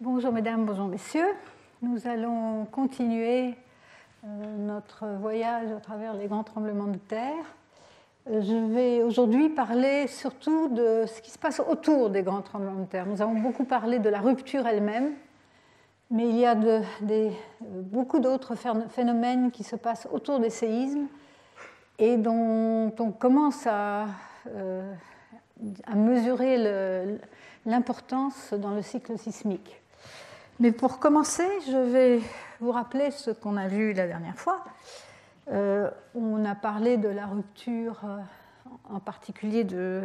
Bonjour mesdames, bonjour messieurs. Nous allons continuer notre voyage à travers les grands tremblements de terre. Je vais aujourd'hui parler surtout de ce qui se passe autour des grands tremblements de terre. Nous avons beaucoup parlé de la rupture elle-même, mais il y a beaucoup d'autres phénomènes qui se passent autour des séismes et dont on commence à mesurer l'importance dans le cycle sismique. Mais pour commencer, je vais vous rappeler ce qu'on a vu la dernière fois. On a parlé de la rupture, en particulier du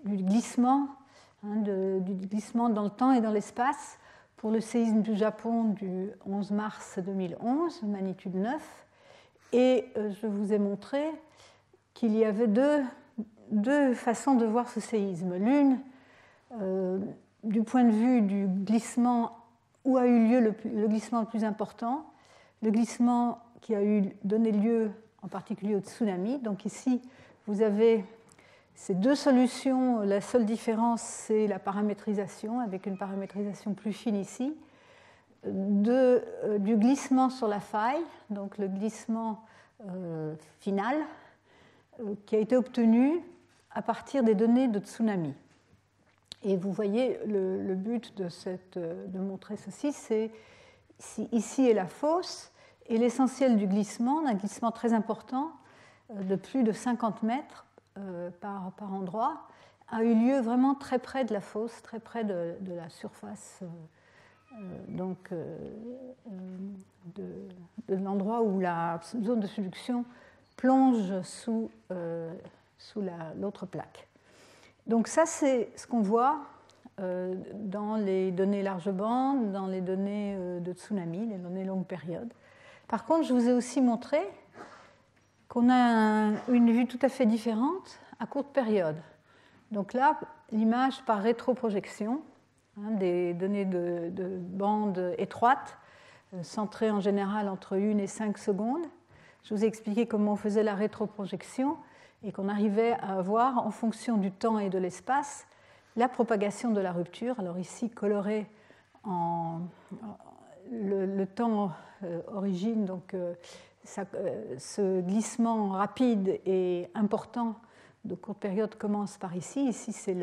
glissement, du glissement dans le temps et dans l'espace pour le séisme du Japon du 11 mars 2011, magnitude 9. Et je vous ai montré qu'il y avait deux façons de voir ce séisme. L'une, du point de vue du glissement où a eu lieu le glissement le plus important, le glissement qui a donné lieu en particulier au tsunami. Donc ici, vous avez ces deux solutions. La seule différence, c'est la paramétrisation, avec une paramétrisation plus fine ici, du glissement sur la faille, donc le glissement final, qui a été obtenu à partir des données de tsunami. Et vous voyez, le but de montrer ceci, c'est ici est la fosse, et l'essentiel du glissement, d'un glissement très important, de plus de 50 mètres par endroit, a eu lieu vraiment très près de la fosse, très près de la surface de l'endroit où la zone de subduction plonge sous l'autre plaque. Donc ça, c'est ce qu'on voit dans les données large bande, dans les données de tsunami, les données longue période. Par contre, je vous ai aussi montré qu'on a une vue tout à fait différente à courte période. Donc là, l'image par rétroprojection, des données de bande étroite, centrées en général entre 1 et 5 secondes. Je vous ai expliqué comment on faisait la rétroprojection et qu'on arrivait à voir, en fonction du temps et de l'espace, la propagation de la rupture. Alors ici, coloré en le temps origine, donc ce glissement rapide et important de courte période commence par ici. Ici, c'est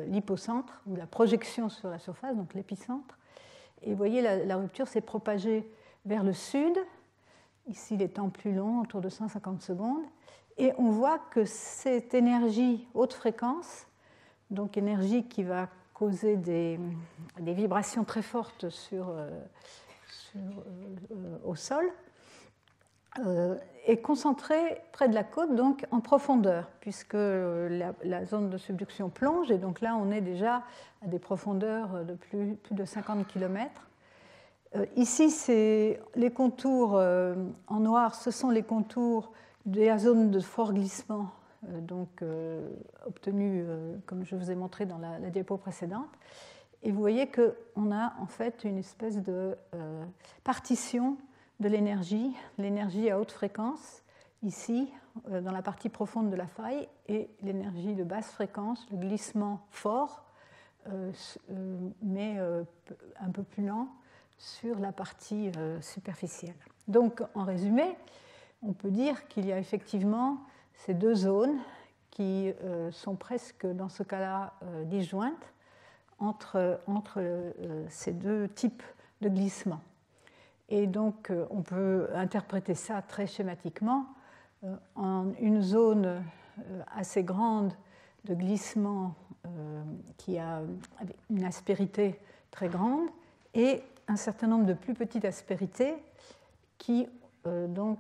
l'hypocentre, ou la projection sur la surface, donc l'épicentre. Et vous voyez, la rupture s'est propagée vers le sud. Ici, les temps plus longs, autour de 150 secondes. Et on voit que cette énergie haute fréquence, donc énergie qui va causer des vibrations très fortes au sol, est concentrée près de la côte, donc en profondeur, puisque la zone de subduction plonge, et donc là on est déjà à des profondeurs de plus de 50 km. Ici, c'est les contours en noir, ce sont les contours de la zone de fort glissement, obtenue, comme je vous ai montré dans la diapo précédente. Et vous voyez qu'on a en fait une espèce de partition de l'énergie à haute fréquence, ici, dans la partie profonde de la faille, et l'énergie de basse fréquence, le glissement fort, mais un peu plus lent, sur la partie superficielle. Donc, en résumé, on peut dire qu'il y a effectivement ces deux zones qui sont presque, dans ce cas-là, disjointes entre ces deux types de glissement. Et donc, on peut interpréter ça très schématiquement en une zone assez grande de glissement qui a une aspérité très grande et un certain nombre de plus petites aspérités qui ont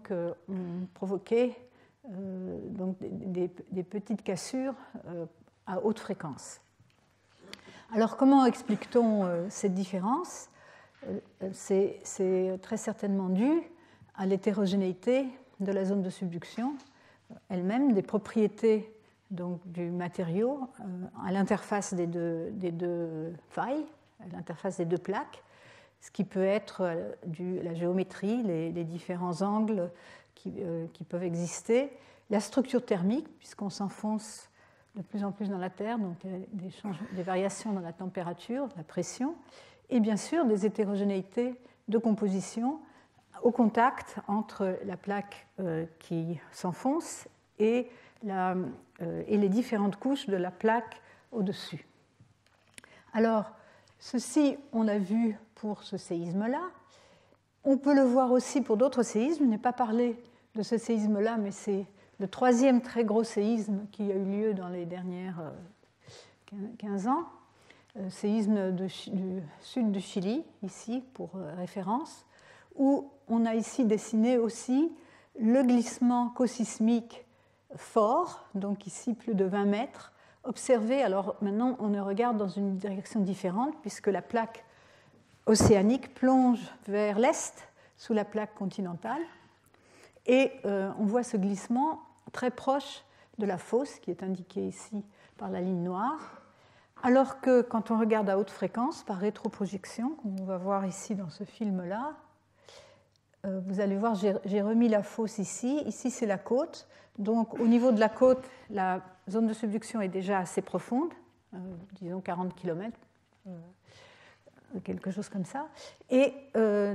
provoqué des petites cassures à haute fréquence. Alors, comment explique-t-on cette différence ? C'est très certainement dû à l'hétérogénéité de la zone de subduction elle-même, des propriétés donc, du matériau à l'interface des deux failles, à l'interface des deux plaques, ce qui peut être la géométrie, les différents angles qui peuvent exister, la structure thermique, puisqu'on s'enfonce de plus en plus dans la Terre, donc des variations dans la température, la pression, et bien sûr des hétérogénéités de composition au contact entre la plaque qui s'enfonce et les différentes couches de la plaque au-dessus. Alors, ceci, on l'a vu pour ce séisme-là. On peut le voir aussi pour d'autres séismes. Je n'ai pas parlé de ce séisme-là, mais c'est le troisième très gros séisme qui a eu lieu dans les dernières 15 ans. Séisme du sud du Chili, ici, pour référence, où on a ici dessiné aussi le glissement cosismique fort, donc ici plus de 20 mètres, observé. Alors maintenant, on le regarde dans une direction différente, puisque la plaque océanique plonge vers l'est sous la plaque continentale. Et on voit ce glissement très proche de la fosse, qui est indiquée ici par la ligne noire, alors que quand on regarde à haute fréquence, par rétroprojection, comme on va voir ici dans ce film-là, vous allez voir, j'ai remis la fosse ici. Ici, c'est la côte. Donc, au niveau de la côte, la zone de subduction est déjà assez profonde, disons 40 km, quelque chose comme ça. Et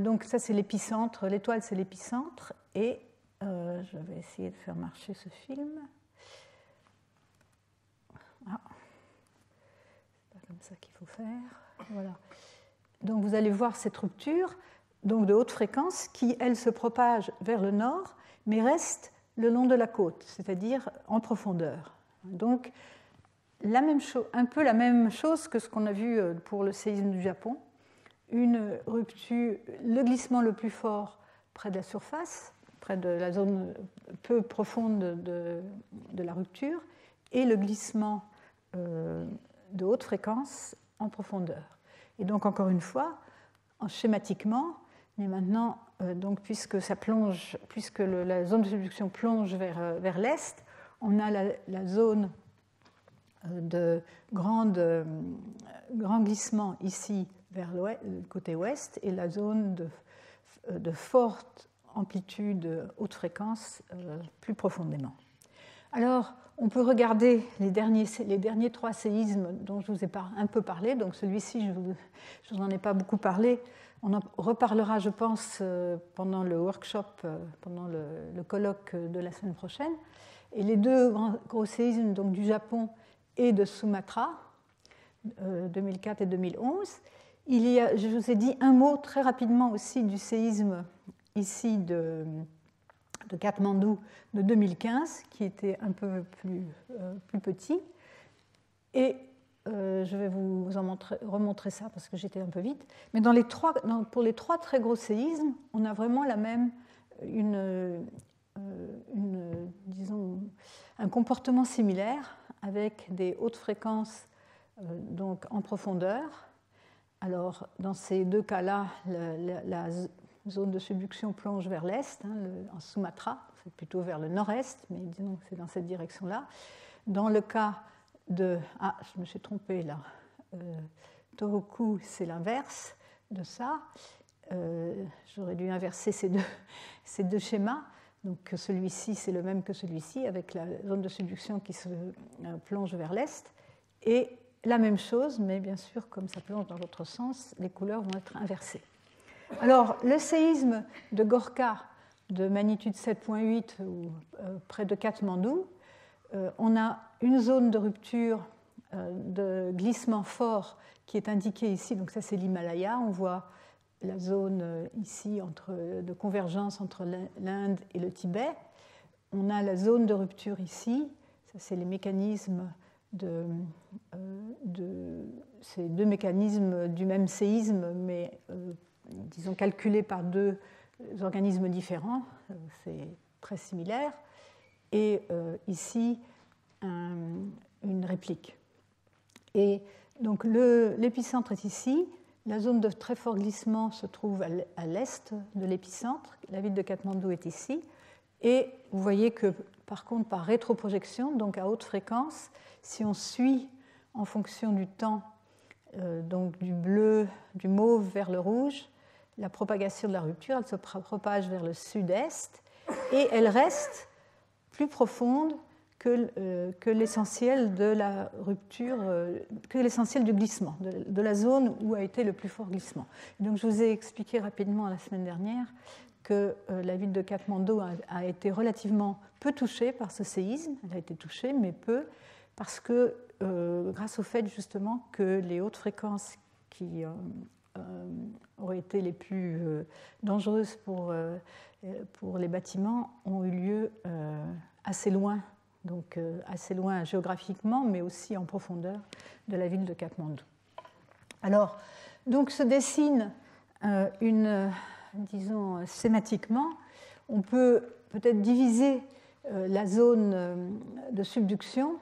donc, ça, c'est l'épicentre. L'étoile, c'est l'épicentre. Et je vais essayer de faire marcher ce film. Ah. C'est pas comme ça qu'il faut faire. Voilà. Donc, vous allez voir cette rupture, donc de haute fréquence, qui, elle, se propage vers le nord, mais reste le long de la côte, c'est-à-dire en profondeur. Donc, un peu la même chose que ce qu'on a vu pour le séisme du Japon. Une rupture, le glissement le plus fort près de la surface, près de la zone peu profonde de la rupture, et le glissement de haute fréquence en profondeur. Et donc, encore une fois, schématiquement, mais maintenant, donc, puisque la zone de subduction plonge vers l'est, on a la zone de grand glissement ici vers le côté ouest et la zone de forte amplitude haute fréquence plus profondément. Alors, on peut regarder les derniers 3 séismes dont je vous ai un peu parlé. Donc celui-ci, je vous en ai pas beaucoup parlé. On en reparlera, je pense, pendant le workshop, pendant le colloque de la semaine prochaine. Et les 2 gros séismes donc, du Japon et de Sumatra, 2004 et 2011. Je vous ai dit un mot très rapidement aussi du séisme ici de Katmandou de 2015, qui était un peu plus petit. Et je vais vous remontrer ça parce que j'étais un peu vite. Mais pour les 3 très gros séismes, on a vraiment disons, un comportement similaire avec des hautes fréquences donc en profondeur. Alors, dans ces 2 cas-là, la zone de subduction plonge vers l'est, en Sumatra, c'est plutôt vers le nord-est, mais disons que c'est dans cette direction-là. Dans le cas de... Ah, je me suis trompée là. Tohoku, c'est l'inverse de ça. J'aurais dû inverser ces deux schémas. Donc celui-ci, c'est le même que celui-ci, avec la zone de subduction qui se plonge vers l'est. Et la même chose, mais bien sûr, comme ça plonge dans l'autre sens, les couleurs vont être inversées. Alors, le séisme de Gorka, de magnitude 7,8 près de Katmandou, on a une zone de rupture de glissement fort qui est indiquée ici. Donc ça, c'est l'Himalaya. On voit la zone ici de convergence entre l'Inde et le Tibet. On a la zone de rupture ici. Ça, c'est les mécanismes ces 2 mécanismes du même séisme, mais disons calculés par 2 organismes différents. C'est très similaire. Et ici, une réplique. Et donc l'épicentre est ici. La zone de très fort glissement se trouve à l'est de l'épicentre. La ville de Katmandou est ici. Et vous voyez que, par contre, par rétroprojection, donc à haute fréquence, si on suit en fonction du temps, donc du bleu, du mauve vers le rouge, la propagation de la rupture, elle se propage vers le sud-est et elle reste plus profonde que l'essentiel de la rupture, que l'essentiel du glissement, de la zone où a été le plus fort glissement. Donc je vous ai expliqué rapidement la semaine dernière que la ville de Katmandou a été relativement peu touchée par ce séisme. Elle a été touchée, mais peu, parce que grâce au fait justement que les hautes fréquences qui auraient été les plus dangereuses pour les bâtiments ont eu lieu assez loin, donc assez loin géographiquement, mais aussi en profondeur de la ville de Katmandou. Alors, donc se dessine disons schématiquement, on peut peut-être diviser la zone de subduction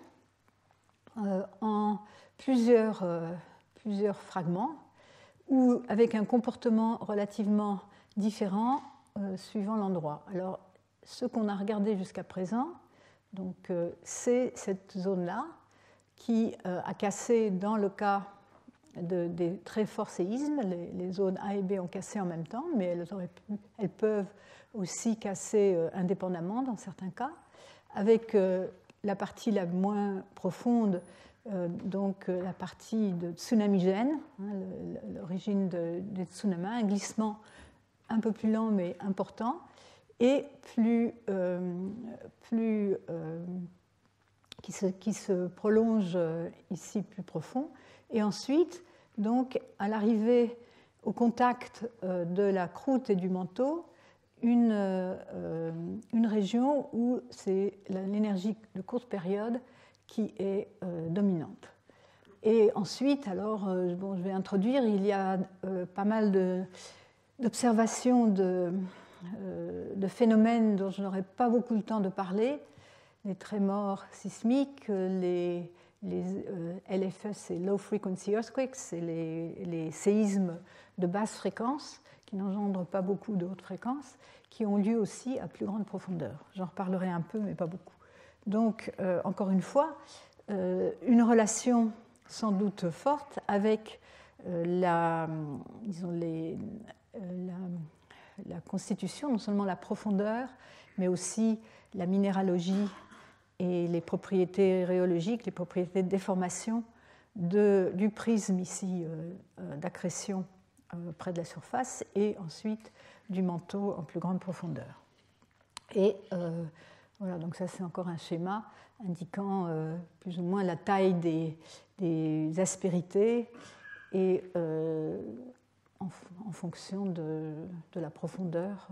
en plusieurs fragments, ou avec un comportement relativement différent suivant l'endroit. Alors, ce qu'on a regardé jusqu'à présent, donc, c'est cette zone-là qui a cassé dans le cas des très forts séismes. Les zones A et B ont cassé en même temps, mais elles peuvent aussi casser indépendamment dans certains cas, avec la partie la moins profonde, donc la partie de tsunamigène, l'origine des tsunamis, un glissement un peu plus lent mais important, et qui se prolonge ici plus profond. Et ensuite, donc, à l'arrivée au contact de la croûte et du manteau, une région où c'est l'énergie de courte période qui est dominante. Et ensuite, alors, bon, je vais introduire, il y a pas mal d'observations de phénomènes dont je n'aurai pas beaucoup le temps de parler, les trémors sismiques, les LFE, et Low Frequency Earthquakes, c'est les séismes de basse fréquence qui n'engendrent pas beaucoup de haute fréquence, qui ont lieu aussi à plus grande profondeur. J'en reparlerai un peu, mais pas beaucoup. Donc, encore une fois, une relation sans doute forte avec la constitution, non seulement la profondeur, mais aussi la minéralogie et les propriétés rhéologiques, les propriétés de déformation du prisme ici d'accrétion près de la surface, et ensuite du manteau en plus grande profondeur. Et voilà, donc ça c'est encore un schéma indiquant plus ou moins la taille des aspérités et en fonction de la profondeur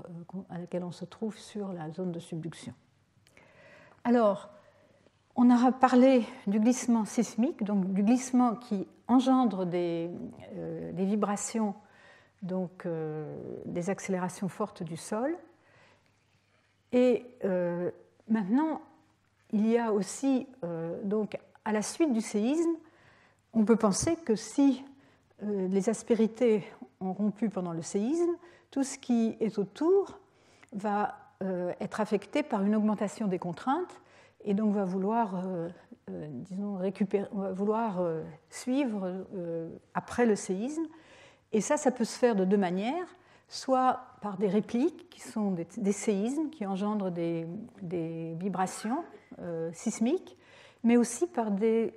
à laquelle on se trouve sur la zone de subduction. Alors, on aura parlé du glissement sismique, donc du glissement qui engendre des vibrations, donc des accélérations fortes du sol. Et maintenant, il y a aussi, donc, à la suite du séisme, on peut penser que si les aspérités ont rompu pendant le séisme, tout ce qui est autour va être affecté par une augmentation des contraintes et donc va vouloir, va vouloir suivre après le séisme. Et ça peut se faire de deux manières, soit par des répliques qui sont des séismes qui engendrent des vibrations sismiques, mais aussi par des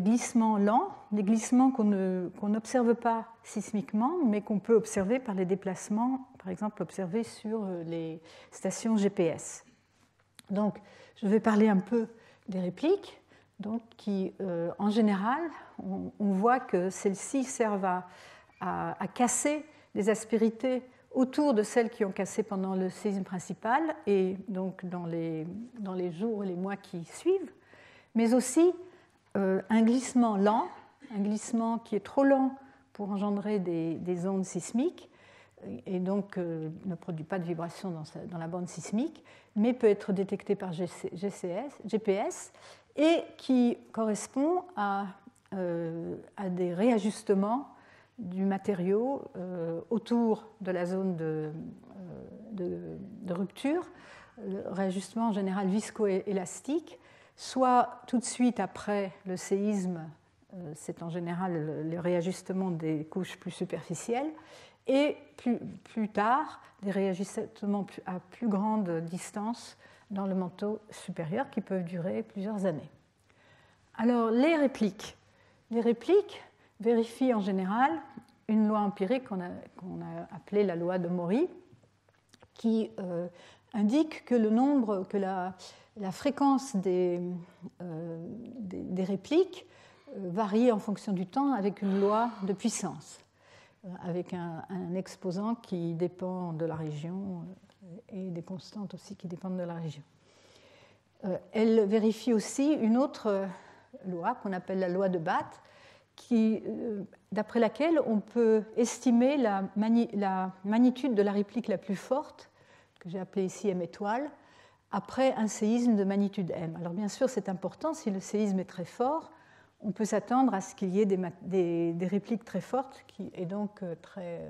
glissements lents, des glissements qu'on n'observe pas sismiquement, mais qu'on peut observer par les déplacements, par exemple observés sur les stations GPS. Donc, je vais parler un peu des répliques, donc, qui, en général, on voit que celles-ci servent à casser les aspérités autour de celles qui ont cassé pendant le séisme principal et donc dans les jours et les mois qui suivent, mais aussi un glissement lent, un glissement qui est trop lent pour engendrer des ondes sismiques et donc ne produit pas de vibration dans la bande sismique, mais peut être détecté par GPS et qui correspond à des réajustements du matériau autour de la zone de rupture, réajustement en général viscoélastique, soit tout de suite après le séisme, c'est en général le réajustement des couches plus superficielles, et plus tard, des réajustements à plus grande distance dans le manteau supérieur qui peuvent durer plusieurs années. Alors, les répliques. Les répliques vérifient en général une loi empirique qu'on a appelée la loi de Maury, qui indique que la fréquence des répliques varie en fonction du temps avec une loi de puissance, avec un exposant qui dépend de la région et des constantes aussi qui dépendent de la région. Elle vérifie aussi une autre loi qu'on appelle la loi de Bath, d'après laquelle on peut estimer la magnitude de la réplique la plus forte, que j'ai appelée ici M étoile, après un séisme de magnitude M. Alors bien sûr, c'est important, si le séisme est très fort, on peut s'attendre à ce qu'il y ait des répliques très fortes et donc très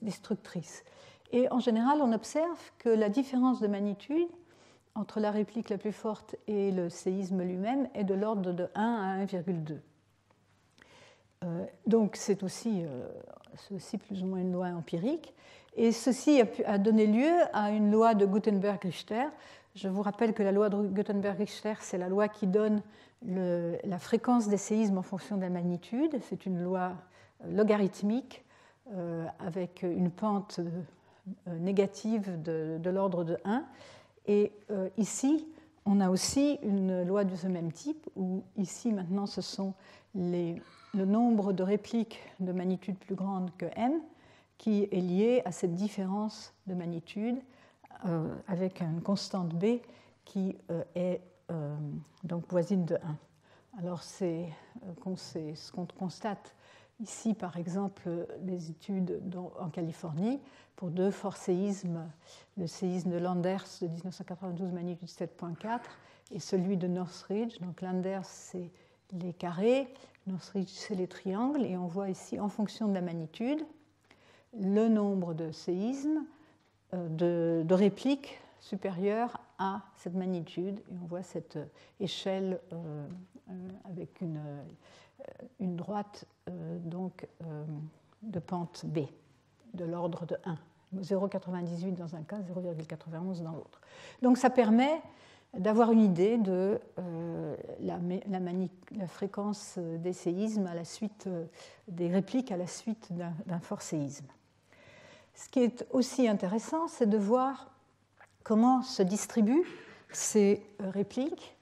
destructrices. Et en général, on observe que la différence de magnitude entre la réplique la plus forte et le séisme lui-même est de l'ordre de 1 à 1,2. Donc c'est aussi plus ou moins une loi empirique. Et ceci a donné lieu à une loi de Gutenberg-Richter. Je vous rappelle que la loi de Gutenberg-Richter, c'est la loi qui donne la fréquence des séismes en fonction de la magnitude. C'est une loi logarithmique avec une pente négative de l'ordre de 1. Et ici, on a aussi une loi de ce même type, où ici, maintenant, ce sont le nombre de répliques de magnitude plus grande que m, qui est lié à cette différence de magnitude avec une constante b qui est donc voisine de 1. Alors, c'est ce qu'on constate ici, par exemple, les études en Californie pour deux forts séismes, le séisme de Landers de 1992, magnitude 7.4, et celui de Northridge. Donc Landers, c'est les carrés, Northridge, c'est les triangles, et on voit ici, en fonction de la magnitude, le nombre de séismes, de répliques supérieures à cette magnitude, et on voit cette échelle avec une droite de pente B, de l'ordre de 1. 0,98 dans un cas, 0,91 dans l'autre. Donc ça permet d'avoir une idée de la fréquence des séismes à la suite des répliques à la suite d'un fort séisme. Ce qui est aussi intéressant, c'est de voir comment se distribuent ces répliques.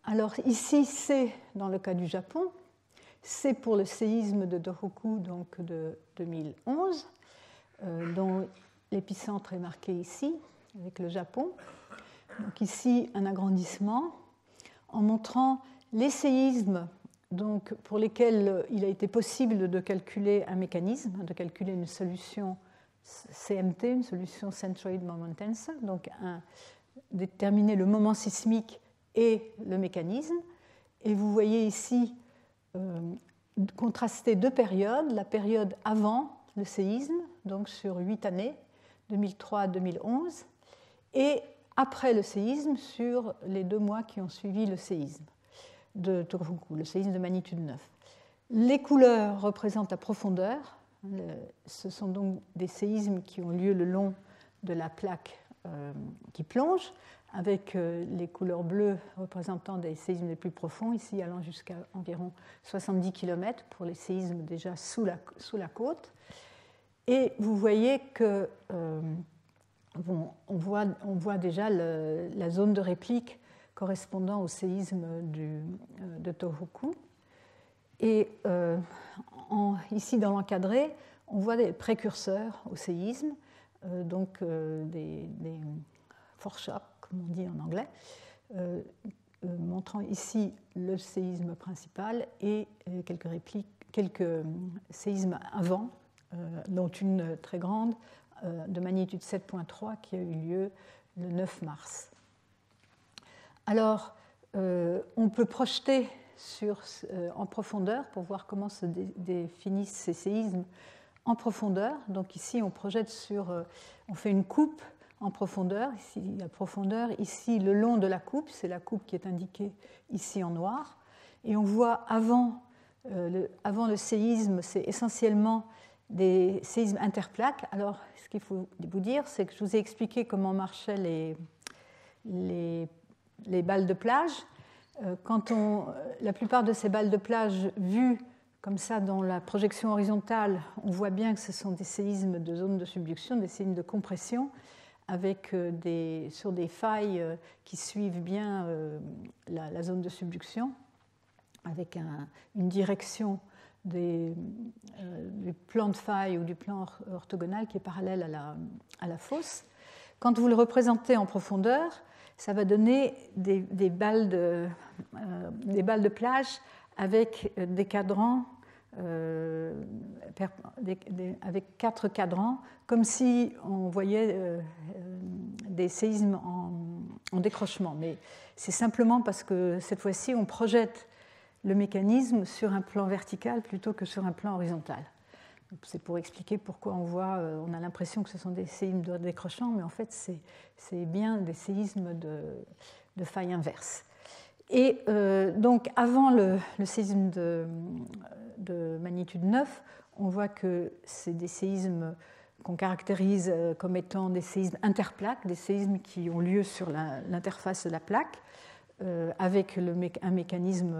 Alors ici, c'est dans le cas du Japon, c'est pour le séisme de Tohoku, donc de 2011, dont l'épicentre est marqué ici, avec le Japon. Donc ici, un agrandissement en montrant les séismes donc, pour lesquels il a été possible de calculer un mécanisme, de calculer une solution CMT, une solution Centroid Moment Tensor, donc déterminer le moment sismique et le mécanisme. Et vous voyez ici contraster deux périodes, la période avant le séisme, donc sur 8 années, 2003 à 2011, et après le séisme sur les 2 mois qui ont suivi le séisme de Tohoku, le séisme de magnitude 9. Les couleurs représentent la profondeur. Ce sont donc des séismes qui ont lieu le long de la plaque qui plonge, avec les couleurs bleues représentant des séismes les plus profonds, ici allant jusqu'à environ 70 km pour les séismes déjà sous la côte. Et vous voyez que on voit déjà la zone de réplique correspondant au séisme de Tohoku. Et ici, dans l'encadré, on voit des précurseurs au séisme, donc des foreshocks, comme on dit en anglais, montrant ici le séisme principal et quelques séismes avant, dont une très grande de magnitude 7.3 qui a eu lieu le 9 mars. Alors, on peut projeter en profondeur pour voir comment se définissent ces séismes en profondeur. Donc ici, on projette on fait une coupe en profondeur, ici la profondeur, ici le long de la coupe, c'est la coupe qui est indiquée ici en noir. Et on voit avant le séisme, c'est essentiellement des séismes interplaques. Alors, ce qu'il faut vous dire, c'est que je vous ai expliqué comment marchaient les balles de plage. La plupart de ces balles de plage vues comme ça dans la projection horizontale, on voit bien que ce sont des séismes de zone de subduction, des séismes de compression, avec sur des failles qui suivent bien la zone de subduction, avec une direction du plan de faille ou du plan orthogonal qui est parallèle à la fosse. Quand vous le représentez en profondeur, ça va donner des balles de plage avec des cadrans, avec 4 cadrans, comme si on voyait des séismes en décrochement. Mais c'est simplement parce que cette fois-ci, on projette le mécanisme sur un plan vertical plutôt que sur un plan horizontal. C'est pour expliquer pourquoi on a l'impression que ce sont des séismes de décrochement, mais en fait, c'est bien des séismes de faille inverse. Et donc, avant le séisme de magnitude 9, on voit que c'est des séismes qu'on caractérise comme étant des séismes interplaques, des séismes qui ont lieu sur l'interface de la plaque, avec un mécanisme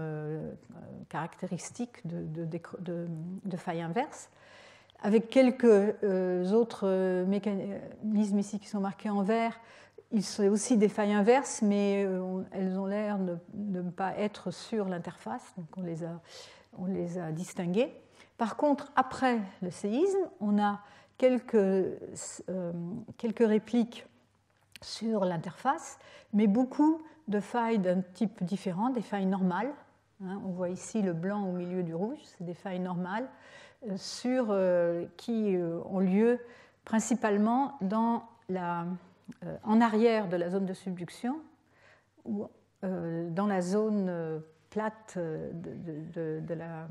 caractéristique de faille inverse, avec quelques autres mécanismes ici qui sont marqués en vert. Ils sont aussi des failles inverses, mais elles ont l'air de ne pas être sur l'interface, donc on les a distinguées. Par contre, après le séisme, on a quelques répliques sur l'interface, mais beaucoup de failles d'un type différent, des failles normales. On voit ici le blanc au milieu du rouge, c'est des failles normales qui ont lieu principalement en arrière de la zone de subduction ou dans la zone plate de la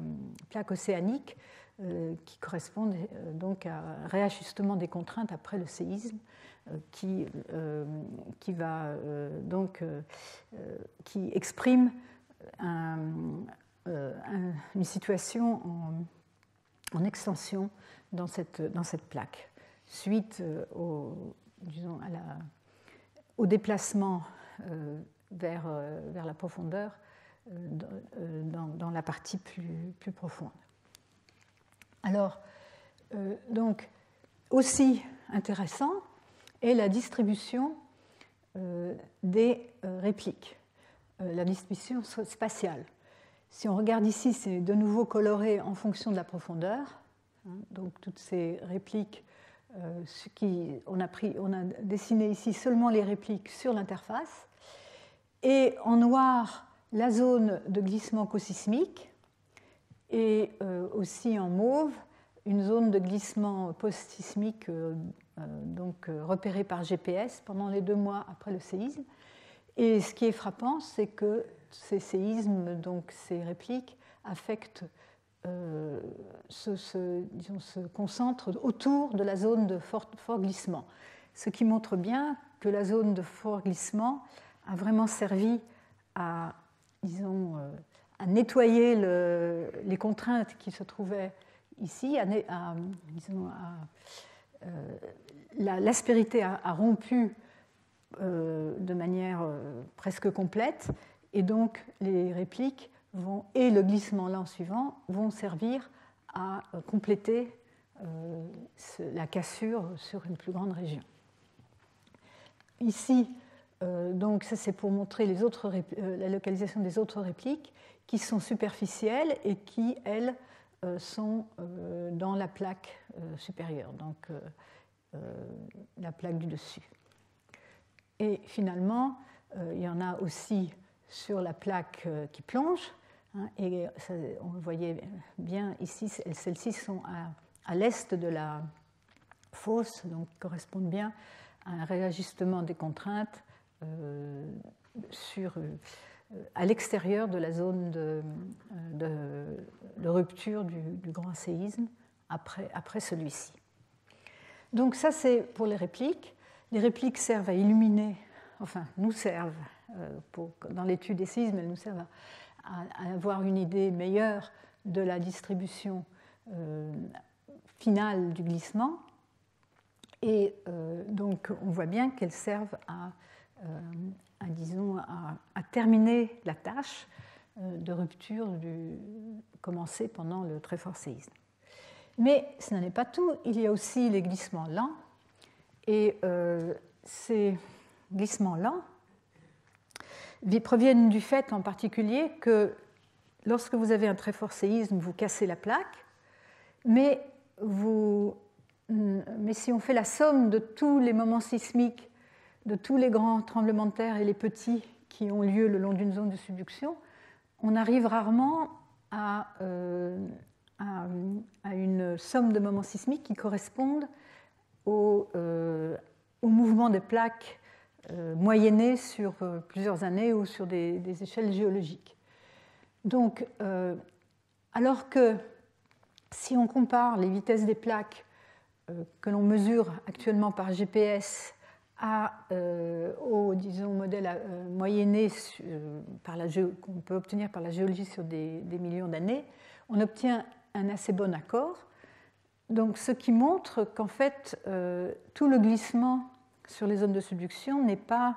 plaque océanique qui correspond donc à un réajustement des contraintes après le séisme qui exprime une situation en extension dans cette plaque, suite au déplacement vers la profondeur dans la partie plus profonde. Alors, donc, aussi intéressant est la distribution des répliques, la distribution spatiale. Si on regarde ici, c'est de nouveau coloré en fonction de la profondeur. Donc toutes ces répliques, on a dessiné ici seulement les répliques sur l'interface. Et en noir, la zone de glissement cosismique. Et aussi en mauve, une zone de glissement post-sismique repérée par GPS pendant les 2 mois après le séisme. Et ce qui est frappant, c'est que ces séismes, donc ces répliques, affectent, se concentrent autour de la zone de fort glissement. Ce qui montre bien que la zone de fort glissement a vraiment servi à nettoyer les contraintes qui se trouvaient ici. L'aspérité a rompu de manière presque complète, et donc les répliques et le glissement lent suivant vont servir à compléter la cassure sur une plus grande région. Ici, donc ça c'est pour montrer la localisation des autres répliques qui sont superficielles et qui, elles, sont dans la plaque supérieure, donc la plaque du dessus. Et finalement, il y en a aussi sur la plaque qui plonge, et ça, on le voyait bien ici, celles-ci sont à l'est de la fosse, donc correspondent bien à un réajustement des contraintes à l'extérieur de la zone de rupture du grand séisme après celui-ci. Donc ça, c'est pour les répliques. Les répliques servent à illuminer, nous servent, dans l'étude des séismes, elles nous servent à avoir une idée meilleure de la distribution finale du glissement. Et donc, on voit bien qu'elles servent à disons, à terminer la tâche de rupture commencée pendant le très fort séisme. Mais ce n'en est pas tout, il y a aussi les glissements lents, et ces glissements lents proviennent du fait en particulier que lorsque vous avez un très fort séisme, vous cassez la plaque, mais si on fait la somme de tous les moments sismiques, de tous les grands tremblements de terre et les petits qui ont lieu le long d'une zone de subduction, on arrive rarement à une somme de moments sismiques qui correspondent au mouvement des plaques moyennées sur plusieurs années ou sur des échelles géologiques. Donc, alors que si on compare les vitesses des plaques que l'on mesure actuellement par GPS au, disons, modèle moyenné qu'on peut obtenir par la géologie sur des millions d'années, on obtient un assez bon accord. Donc, ce qui montre qu'en fait, tout le glissement sur les zones de subduction n'est pas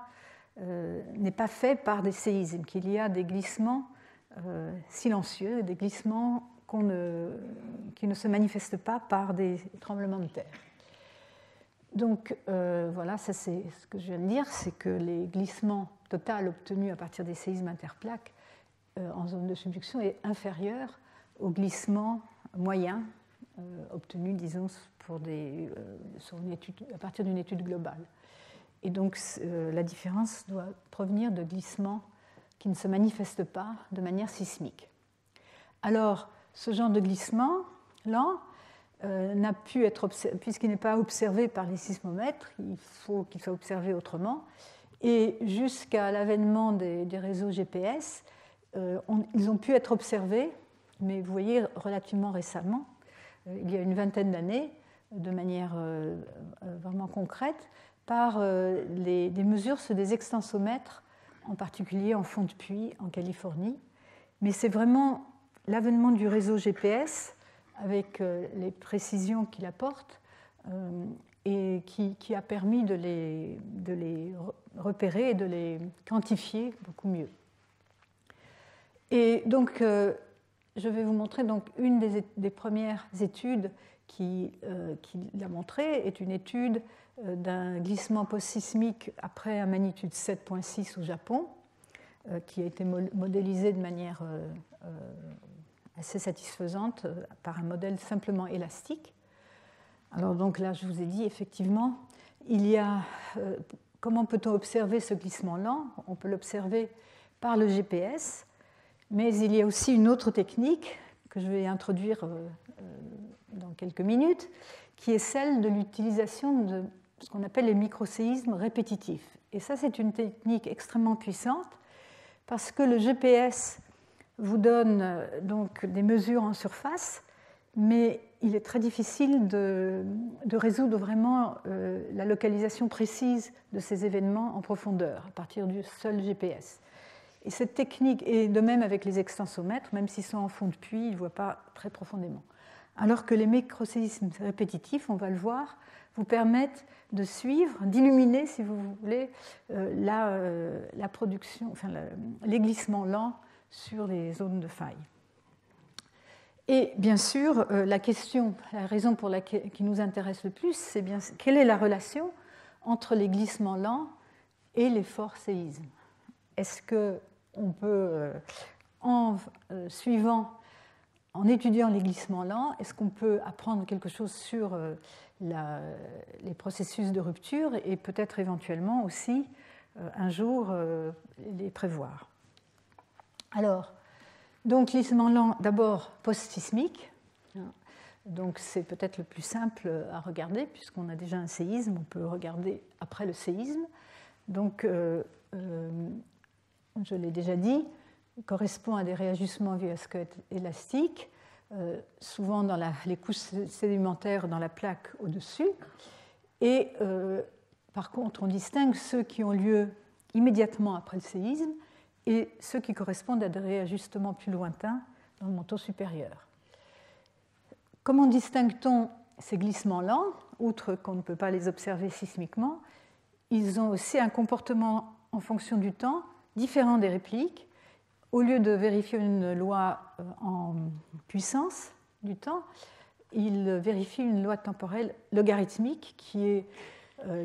fait par des séismes, qu'il y a des glissements silencieux, des glissements qui ne se manifestent pas par des tremblements de terre. Donc voilà, ça c'est ce que je viens de dire, c'est que les glissements totaux obtenus à partir des séismes interplaques en zone de subduction est inférieur aux glissements moyens obtenus, disons, à partir d'une étude globale. Et donc la différence doit provenir de glissements qui ne se manifestent pas de manière sismique. Alors, ce genre de glissement lent n'a pu être observé, puisqu'il n'est pas observé par les sismomètres, il faut qu'il soit observé autrement. Et jusqu'à l'avènement des réseaux GPS, ils ont pu être observés, mais vous voyez, relativement récemment, il y a une vingtaine d'années, de manière vraiment concrète, par des mesures sur des extensomètres, en particulier en fond de puits en Californie. Mais c'est vraiment l'avènement du réseau GPS, avec les précisions qu'il apporte, et qui a permis de les repérer et de les quantifier beaucoup mieux. Et donc, je vais vous montrer donc, une des premières études qui l'a montré, est une étude d'un glissement post-sismique après un magnitude 7.6 au Japon, qui a été modélisé de manière assez satisfaisante par un modèle simplement élastique. Alors donc là, je vous ai dit, effectivement, il y a... comment peut-on observer ce glissement lent? On peut l'observer par le GPS, mais il y a aussi une autre technique que je vais introduire dans quelques minutes, qui est celle de l'utilisation de ce qu'on appelle les microséismes répétitifs. Et ça, c'est une technique extrêmement puissante, parce que le GPS vous donne donc des mesures en surface, mais il est très difficile de résoudre vraiment la localisation précise de ces événements en profondeur à partir du seul GPS. Et cette technique, et de même avec les extensomètres, même s'ils sont en fond de puits, ils ne voient pas très profondément. Alors que les microséismes répétitifs, on va le voir, vous permettent de suivre, d'illuminer, si vous voulez, la production, enfin, les glissements lents sur les zones de faille. Et bien sûr, la raison pour laquelle qui nous intéresse le plus, c'est bien quelle est la relation entre les glissements lents et les forts séismes. Est-ce qu'on peut, en étudiant les glissements lents, est-ce qu'on peut apprendre quelque chose sur les processus de rupture et peut-être éventuellement aussi un jour les prévoir? Alors, donc glissement lent d'abord post-sismique, donc c'est peut-être le plus simple à regarder puisqu'on a déjà un séisme, on peut regarder après le séisme. Donc, je l'ai déjà dit, correspond à des réajustements visqueux élastiques, souvent dans les couches sédimentaires dans la plaque au-dessus. Et par contre, on distingue ceux qui ont lieu immédiatement après le séisme et ceux qui correspondent à des réajustements plus lointains dans le manteau supérieur. Comment distingue-t-on ces glissements lents, outre qu'on ne peut pas les observer sismiquement? ils ont aussi un comportement en fonction du temps différent des répliques. Au lieu de vérifier une loi en puissance du temps, ils vérifient une loi temporelle logarithmique qui est,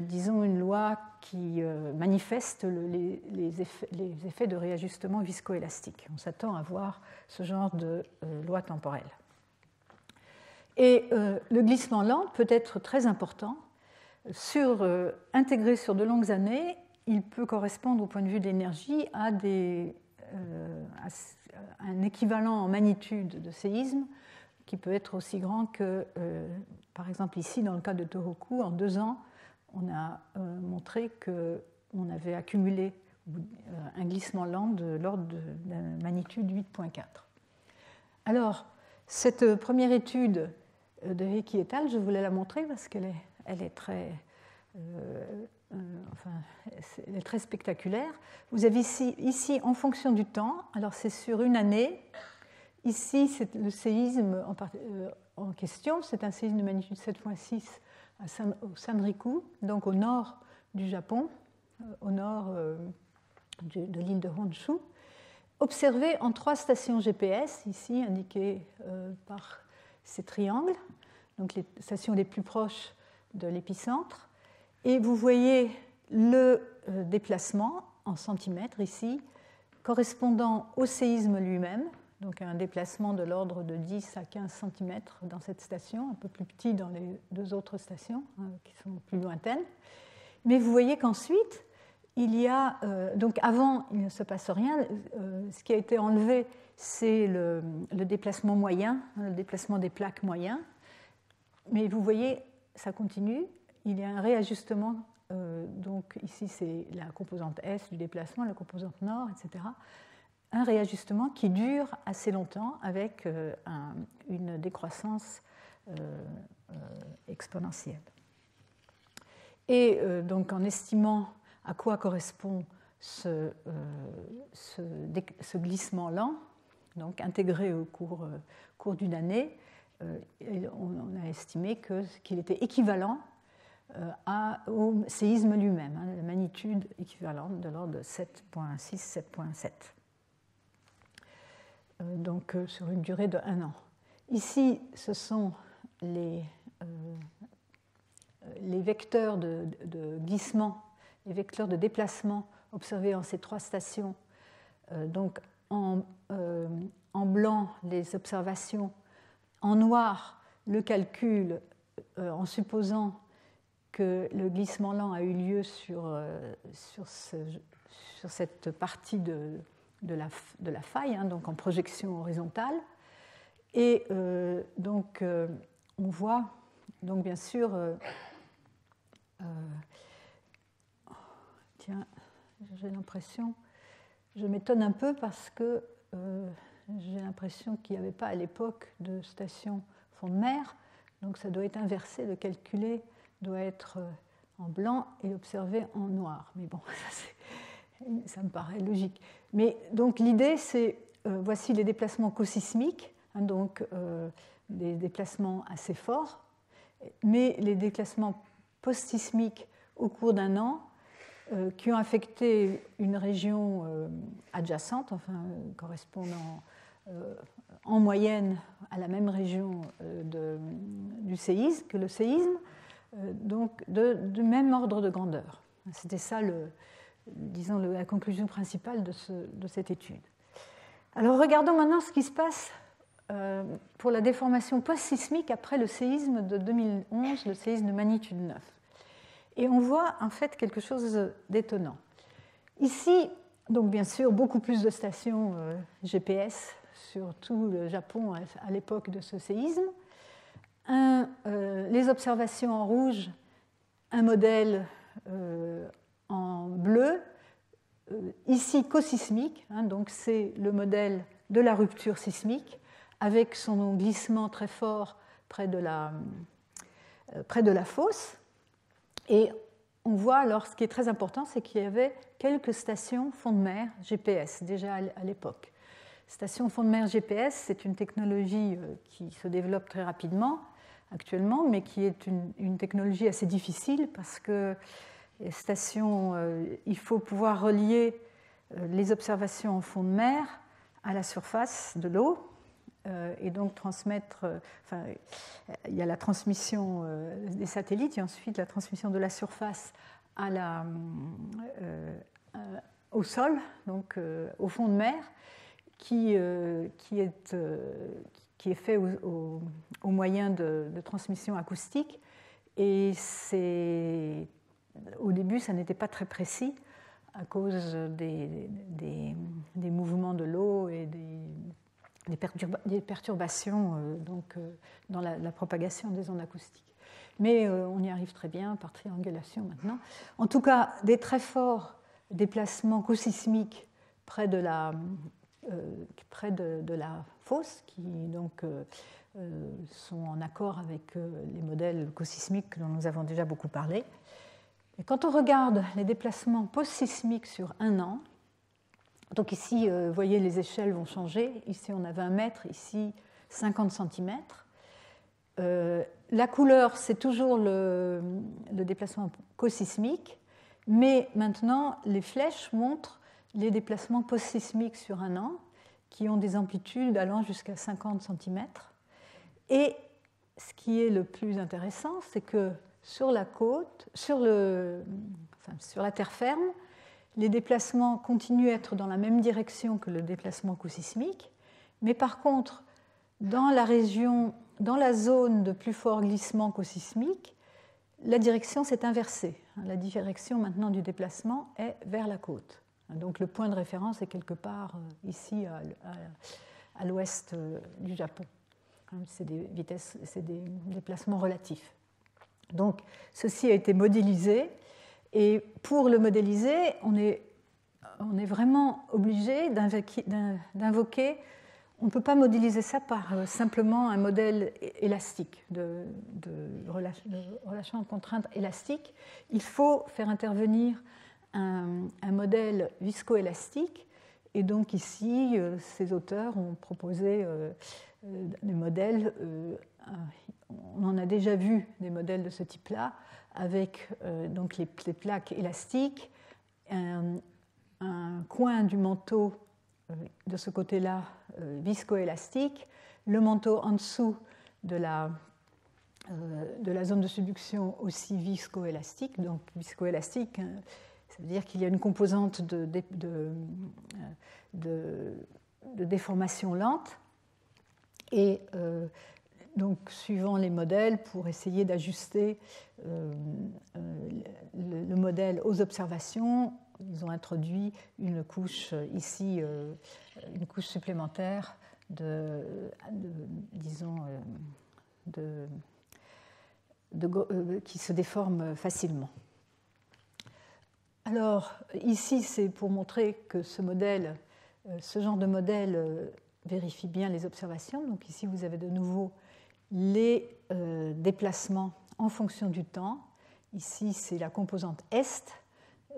disons, une loi qui manifeste les effets de réajustement viscoélastique. On s'attend à voir ce genre de loi temporelle. Et le glissement lent peut être très important. Intégré sur de longues années, il peut correspondre au point de vue de l'énergie à un équivalent en magnitude de séisme qui peut être aussi grand que, par exemple ici, dans le cas de Tohoku, en 2 ans, on a montré qu'on avait accumulé un glissement lent de l'ordre de magnitude 8,4. Alors, cette première étude de Heikki et al., je voulais la montrer parce qu'elle est très... elle est très spectaculaire. Vous avez ici, en fonction du temps, alors c'est sur une année, ici c'est le séisme en question, c'est un séisme de magnitude 7,6 au Sanriku, donc au nord du Japon, au nord de l'île de Honshu, observé en 3 stations GPS, ici indiquées par ces triangles, donc les stations les plus proches de l'épicentre. Et vous voyez le déplacement en centimètres ici, correspondant au séisme lui-même, donc un déplacement de l'ordre de 10 à 15 cm dans cette station, un peu plus petit dans les 2 autres stations qui sont plus lointaines. Mais vous voyez qu'ensuite, il y a, donc avant, il ne se passe rien. Ce qui a été enlevé, c'est le déplacement moyen, le déplacement des plaques moyen. Mais vous voyez, ça continue. Il y a un réajustement. Donc ici, c'est la composante S du déplacement, la composante nord, etc. Un réajustement qui dure assez longtemps avec une décroissance exponentielle. Et donc en estimant à quoi correspond ce glissement lent, donc intégré au cours d'une année, on a estimé qu'il était équivalent au séisme lui-même, la magnitude équivalente de l'ordre de 7,6, 7,7. Donc sur une durée de 1 an. Ici, ce sont les vecteurs de glissement, les vecteurs de déplacement observés en ces 3 stations. Donc en blanc, les observations, en noir, le calcul en supposant que le glissement lent a eu lieu sur cette partie de la faille, donc en projection horizontale. Et donc on voit, donc bien sûr, tiens, j'ai l'impression, je m'étonne un peu parce que j'ai l'impression qu'il n'y avait pas à l'époque de station fond de mer, donc ça doit être inversé, le calculé doit être en blanc et observé en noir. Mais bon, ça me paraît logique. Mais donc l'idée, c'est, voici les déplacements cosismiques, donc des déplacements assez forts, mais les déplacements postsismiques au cours d'un an qui ont affecté une région adjacente, enfin correspondant en moyenne à la même région du séisme que le séisme, donc du même ordre de grandeur. C'était ça, disons, la conclusion principale de cette étude. Alors regardons maintenant ce qui se passe pour la déformation post-sismique après le séisme de 2011, le séisme de magnitude 9. Et on voit en fait quelque chose d'étonnant. Ici, donc bien sûr, beaucoup plus de stations GPS sur tout le Japon à l'époque de ce séisme. Les observations en rouge, un modèle en bleu, ici cosismique, donc c'est le modèle de la rupture sismique, avec son glissement très fort près de la fosse. Et on voit alors, ce qui est très important, c'est qu'il y avait quelques stations fond de mer GPS déjà à l'époque. Station fond de mer GPS, c'est une technologie qui se développe très rapidement actuellement, mais qui est une technologie assez difficile parce que station, il faut pouvoir relier les observations en fond de mer à la surface de l'eau et donc transmettre. Il y a la transmission des satellites et ensuite la transmission de la surface au sol, donc au fond de mer, qui est fait au moyen de transmission acoustique. Et au début, ça n'était pas très précis à cause des mouvements de l'eau et des perturbations dans la propagation des ondes acoustiques. Mais on y arrive très bien par triangulation maintenant. En tout cas, des très forts déplacements cosismiques près de la fosse, qui donc sont en accord avec les modèles cosismiques dont nous avons déjà beaucoup parlé. Et quand on regarde les déplacements post-sismiques sur 1 an, donc ici, vous voyez, les échelles vont changer. Ici, on a 20 mètres, ici, 50 cm. La couleur, c'est toujours le déplacement cosismique, mais maintenant, les flèches montrent les déplacements post-sismiques sur 1 an, qui ont des amplitudes allant jusqu'à 50 cm. Et ce qui est le plus intéressant, c'est que sur la côte, sur la terre ferme, les déplacements continuent à être dans la même direction que le déplacement cosismique, mais par contre, dans la zone de plus fort glissement cosismique, la direction s'est inversée. La direction maintenant du déplacement est vers la côte. Donc le point de référence est quelque part ici à l'ouest du Japon. C'est des déplacements relatifs. Donc ceci a été modélisé, et pour le modéliser, on est vraiment obligé d'invoquer. On ne peut pas modéliser ça par simplement un modèle élastique, de relâchement de contraintes élastique. Il faut faire intervenir un modèle viscoélastique. Et donc ici, ces auteurs ont proposé des modèles. On en a déjà vu des modèles de ce type-là, avec donc les plaques élastiques, un coin du manteau de ce côté-là viscoélastique, le manteau en dessous de la zone de subduction aussi viscoélastique. Donc viscoélastique, ça veut dire qu'il y a une composante de déformation lente. Et donc, suivant les modèles, pour essayer d'ajuster le modèle aux observations, ils ont introduit une couche ici, une couche supplémentaire qui se déforme facilement. Alors, ici, c'est pour montrer que ce genre de modèle vérifie bien les observations. Donc ici, vous avez de nouveau les déplacements en fonction du temps. Ici, c'est la composante est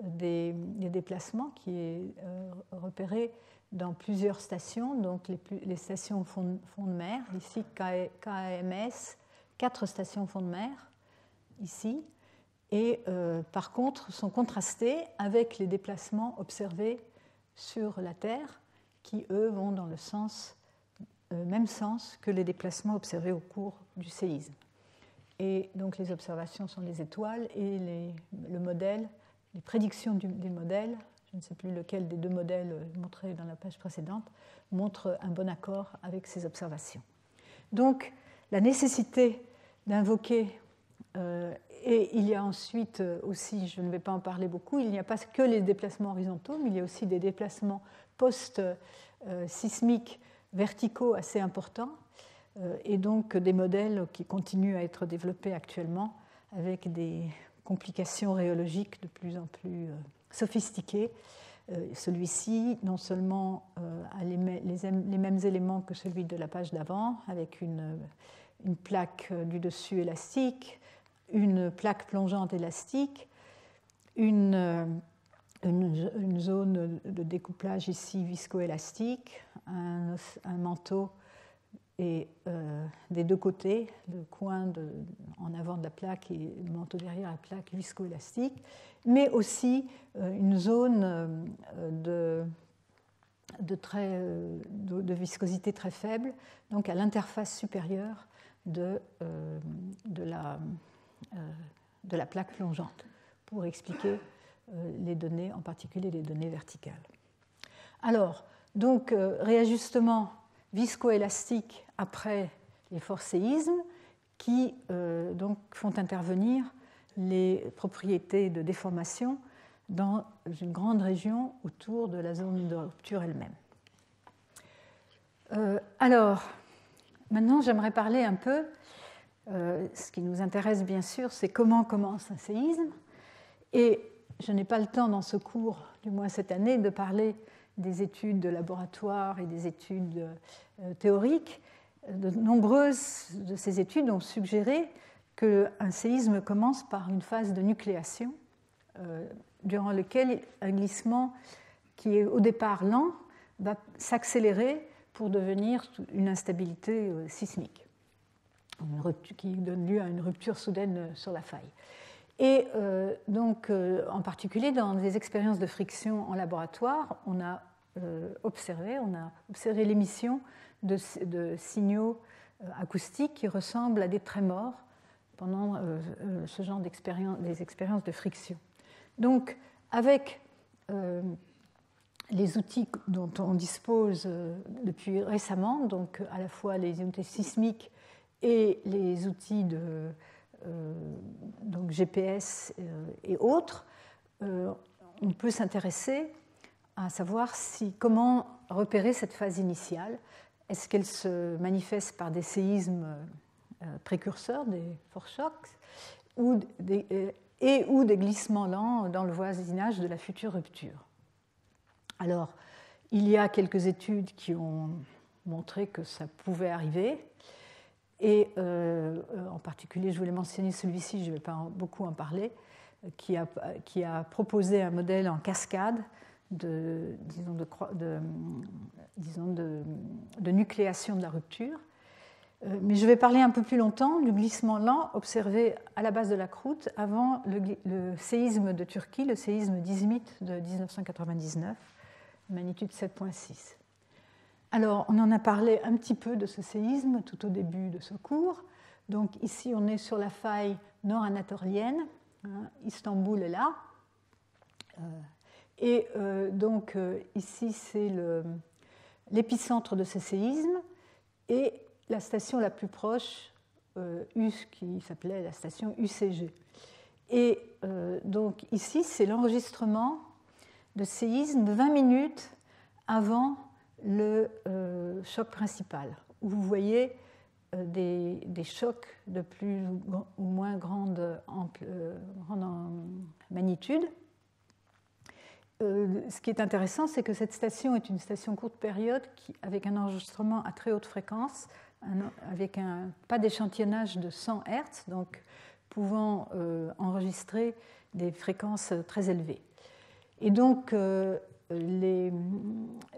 des déplacements qui est repérée dans plusieurs stations, donc les stations fond de mer, ici KAMS, 4 stations fond de mer, ici, et par contre sont contrastées avec les déplacements observés sur la Terre, qui eux vont dans le même sens que les déplacements observés au cours du séisme. Et donc les observations sont les étoiles et le modèle, les prédictions des modèles, je ne sais plus lequel des deux modèles montrés dans la page précédente, montre un bon accord avec ces observations. Donc la nécessité d'invoquer, et il y a ensuite aussi, je ne vais pas en parler beaucoup, il n'y a pas que les déplacements horizontaux, mais il y a aussi des déplacements post-sismiques verticaux assez importants, et donc des modèles qui continuent à être développés actuellement avec des complications rhéologiques de plus en plus sophistiquées. Celui-ci, non seulement a les mêmes éléments que celui de la page d'avant, avec une plaque du dessus élastique, une plaque plongeante élastique, une zone de découplage ici viscoélastique, un manteau et des deux côtés, le coin en avant de la plaque et le manteau derrière la plaque viscoélastique, mais aussi une zone de viscosité très faible, donc à l'interface supérieure de la plaque plongeante, pour expliquer les données, en particulier les données verticales. Alors, donc, réajustement viscoélastique après les forts séismes qui donc font intervenir les propriétés de déformation dans une grande région autour de la zone de rupture elle-même. Alors, maintenant, j'aimerais parler un peu, ce qui nous intéresse bien sûr, c'est comment commence un séisme. Et je n'ai pas le temps dans ce cours, du moins cette année, de parler des études de laboratoire et des études théoriques. De nombreuses de ces études ont suggéré qu'un séisme commence par une phase de nucléation, durant laquelle un glissement qui est au départ lent va s'accélérer pour devenir une instabilité sismique, qui donne lieu à une rupture soudaine sur la faille. Et donc, en particulier dans des expériences de friction en laboratoire, on a observé l'émission de signaux acoustiques qui ressemblent à des trémors pendant ce genre des expériences de friction. Donc, avec les outils dont on dispose depuis récemment, donc à la fois les unités sismiques et les outils donc GPS et autres, on peut s'intéresser à savoir comment repérer cette phase initiale. Est-ce qu'elle se manifeste par des séismes précurseurs, des forts chocs, ou des glissements lents dans le voisinage de la future rupture? Alors, il y a quelques études qui ont montré que ça pouvait arriver. Et en particulier, je voulais mentionner celui-ci, je ne vais pas beaucoup en parler, qui a proposé un modèle en cascade de nucléation de la rupture. Mais je vais parler un peu plus longtemps du glissement lent observé à la base de la croûte avant le séisme de Turquie, le séisme d'Izmit de 1999, magnitude 7,6. Alors, on en a parlé un petit peu de ce séisme tout au début de ce cours. Donc ici, on est sur la faille nord-anatolienne. Istanbul est là. Donc ici, c'est l'épicentre de ce séisme et la station la plus proche, qui s'appelait la station UCG. Et donc ici, c'est l'enregistrement de séisme 20 minutes avant le choc principal, où vous voyez des chocs de plus ou moins grande magnitude. Ce qui est intéressant, c'est que cette station est une station courte période avec un enregistrement à très haute fréquence, avec pas d'échantillonnage de 100 Hz, donc pouvant enregistrer des fréquences très élevées. Et donc, les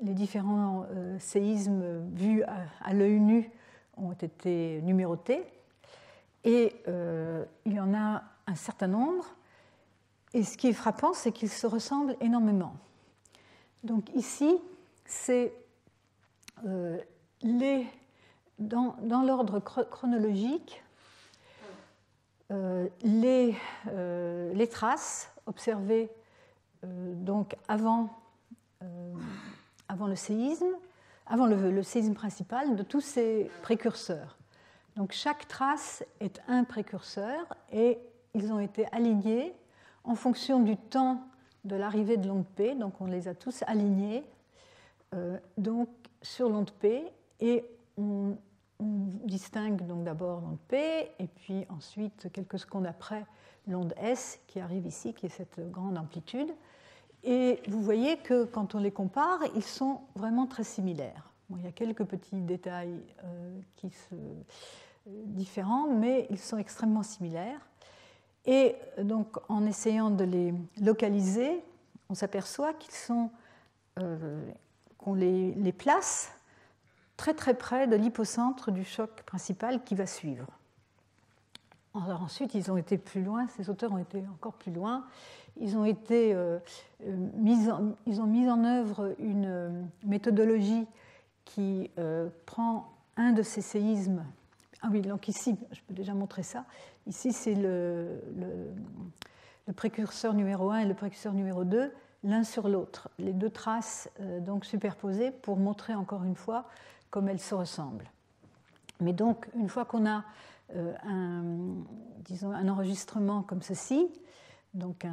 différents séismes vus à l'œil nu ont été numérotés, et il y en a un certain nombre. Et ce qui est frappant, c'est qu'ils se ressemblent énormément. Donc ici, c'est dans l'ordre chronologique, les traces observées donc avant le séisme, avant le séisme principal, de tous ces précurseurs. Donc chaque trace est un précurseur et ils ont été alignés en fonction du temps de l'arrivée de l'onde P. Donc on les a tous alignés donc sur l'onde P, et on distingue donc d'abord l'onde P et puis ensuite quelques secondes après l'onde S qui arrive ici, qui est cette grande amplitude. Et vous voyez que quand on les compare, ils sont vraiment très similaires. Bon, il y a quelques petits détails qui sont différents, mais ils sont extrêmement similaires. Et donc, en essayant de les localiser, on s'aperçoit qu'on les place très très près de l'hypocentre du choc principal qui va suivre. Alors ensuite, ils ont été plus loin, ces auteurs ont été encore plus loin. Ils ont mis en œuvre une méthodologie qui prend un de ces séismes. Ah oui, donc ici, je peux déjà montrer ça. Ici, c'est le précurseur numéro 1 et le précurseur numéro 2, l'un sur l'autre. Les deux traces donc superposées pour montrer encore une fois comme elles se ressemblent. Mais donc, une fois qu'on a un enregistrement comme ceci, donc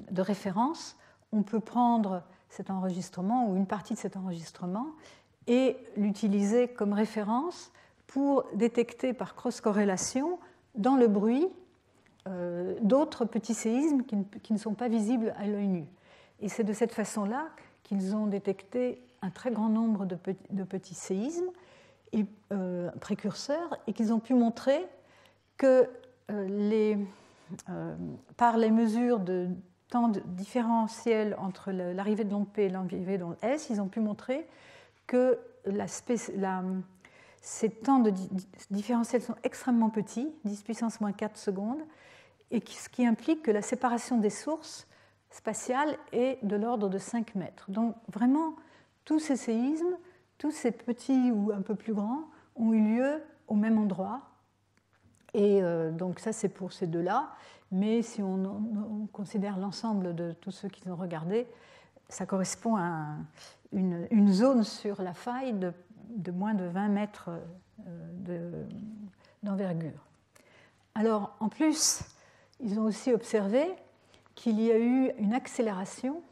de référence, on peut prendre cet enregistrement ou une partie de cet enregistrement et l'utiliser comme référence pour détecter par cross-corrélation dans le bruit d'autres petits séismes qui ne sont pas visibles à l'œil nu. Et c'est de cette façon-là qu'ils ont détecté un très grand nombre de petits séismes et, précurseurs et qu'ils ont pu montrer que par les mesures de temps différentiel entre l'arrivée de l'onde P et l'arrivée de l'onde S, ils ont pu montrer que ces temps de différentiel sont extrêmement petits, 10 puissance moins 4 secondes, et ce qui implique que la séparation des sources spatiales est de l'ordre de 5 mètres. Donc vraiment, tous ces séismes, tous ces petits ou un peu plus grands, ont eu lieu au même endroit. Et donc ça, c'est pour ces deux-là. Mais si on considère l'ensemble de tous ceux qu'ils ont regardés, ça correspond à une zone sur la faille de moins de 20 mètres d'envergure. Alors, en plus, ils ont aussi observé qu'il y a eu une accélération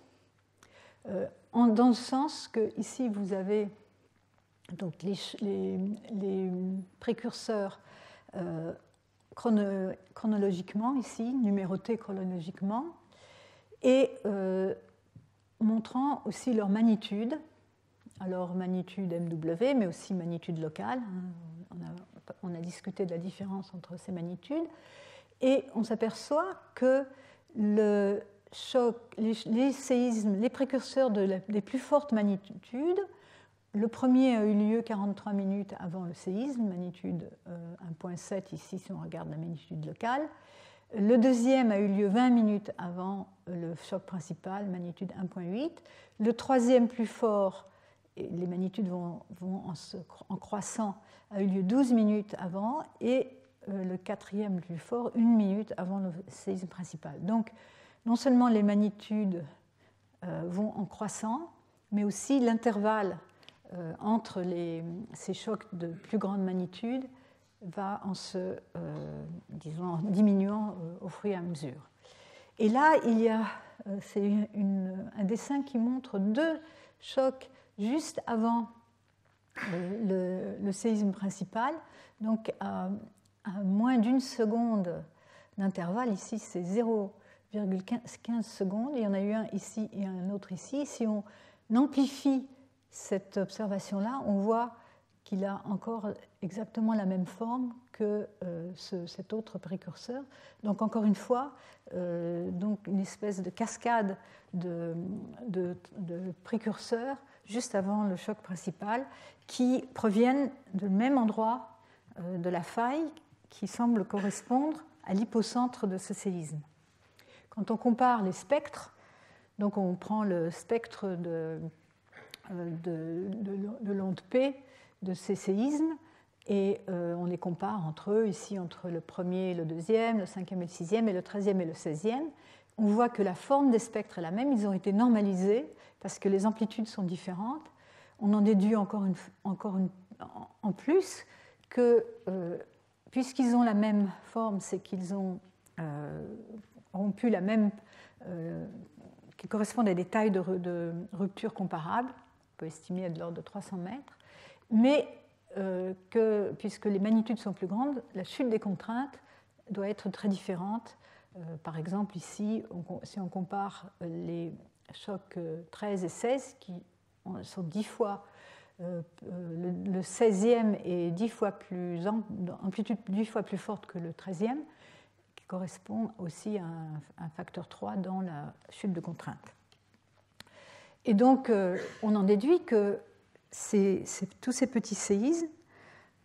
dans le sens que ici, vous avez donc les précurseurs chronologiquement, ici, numérotés chronologiquement, et montrant aussi leur magnitude, alors magnitude MW, mais aussi magnitude locale. On a discuté de la différence entre ces magnitudes, et on s'aperçoit que le choc, les séismes, les précurseurs des plus fortes magnitudes, le premier a eu lieu 43 minutes avant le séisme, magnitude 1,7 ici si on regarde la magnitude locale. Le deuxième a eu lieu 20 minutes avant le choc principal, magnitude 1,8. Le troisième plus fort, et les magnitudes vont en croissant, a eu lieu 12 minutes avant, et le quatrième plus fort, 1 minute avant le séisme principal. Donc, non seulement les magnitudes vont en croissant, mais aussi l'intervalle entre ces chocs de plus grande magnitude va en diminuant au fur et à mesure. Et là, c'est un dessin qui montre deux chocs juste avant le séisme principal, donc à moins d'une seconde d'intervalle. Ici, c'est 0,15 secondes. Il y en a eu un ici et un autre ici. Si on amplifie cette observation-là, on voit qu'il a encore exactement la même forme que cet autre précurseur. Donc encore une fois, donc une espèce de cascade de précurseurs juste avant le choc principal qui proviennent du même endroit de la faille qui semble correspondre à l'hypocentre de ce séisme. Quand on compare les spectres, donc on prend le spectre de l'onde P de ces séismes et on les compare entre eux, ici entre le premier et le deuxième, le cinquième et le sixième, et le 13e et le 16e. On voit que la forme des spectres est la même, ils ont été normalisés parce que les amplitudes sont différentes. On en déduit en plus que, puisqu'ils ont la même forme, c'est qu'ils ont rompu la même, qui correspondent à des tailles de rupture comparables, on peut estimer à de l'ordre de 300 mètres, mais que, puisque les magnitudes sont plus grandes, la chute des contraintes doit être très différente. Par exemple, ici, si on compare les chocs 13 et 16, qui sont 10 fois, le 16e est 10 fois plus amplitude 10 fois plus forte que le 13e, qui correspond aussi à un facteur 3 dans la chute de contrainte. Et donc, on en déduit que tous ces petits séismes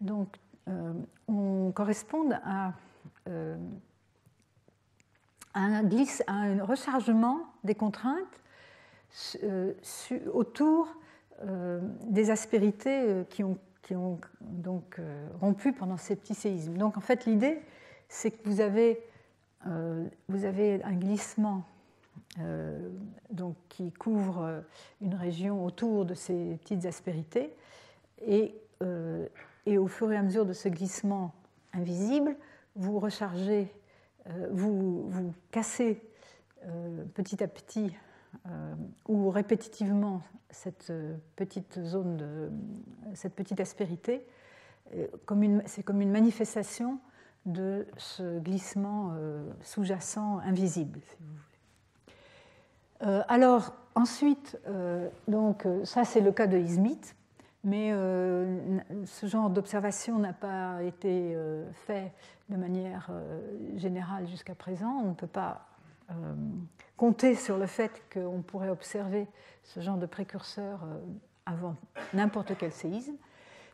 donc, correspondent à un rechargement des contraintes autour des aspérités qui ont donc rompu pendant ces petits séismes. Donc en fait l'idée c'est que vous avez un glissement donc, qui couvre une région autour de ces petites aspérités et au fur et à mesure de ce glissement invisible, vous rechargez, vous cassez petit à petit ou répétitivement cette petite zone, cette petite aspérité. C'est comme une manifestation de ce glissement sous-jacent invisible, si vous voulez. Alors ensuite, donc ça c'est le cas de Izmit, mais ce genre d'observation n'a pas été fait de manière générale jusqu'à présent. On ne peut pas compter sur le fait qu'on pourrait observer ce genre de précurseur avant n'importe quel séisme.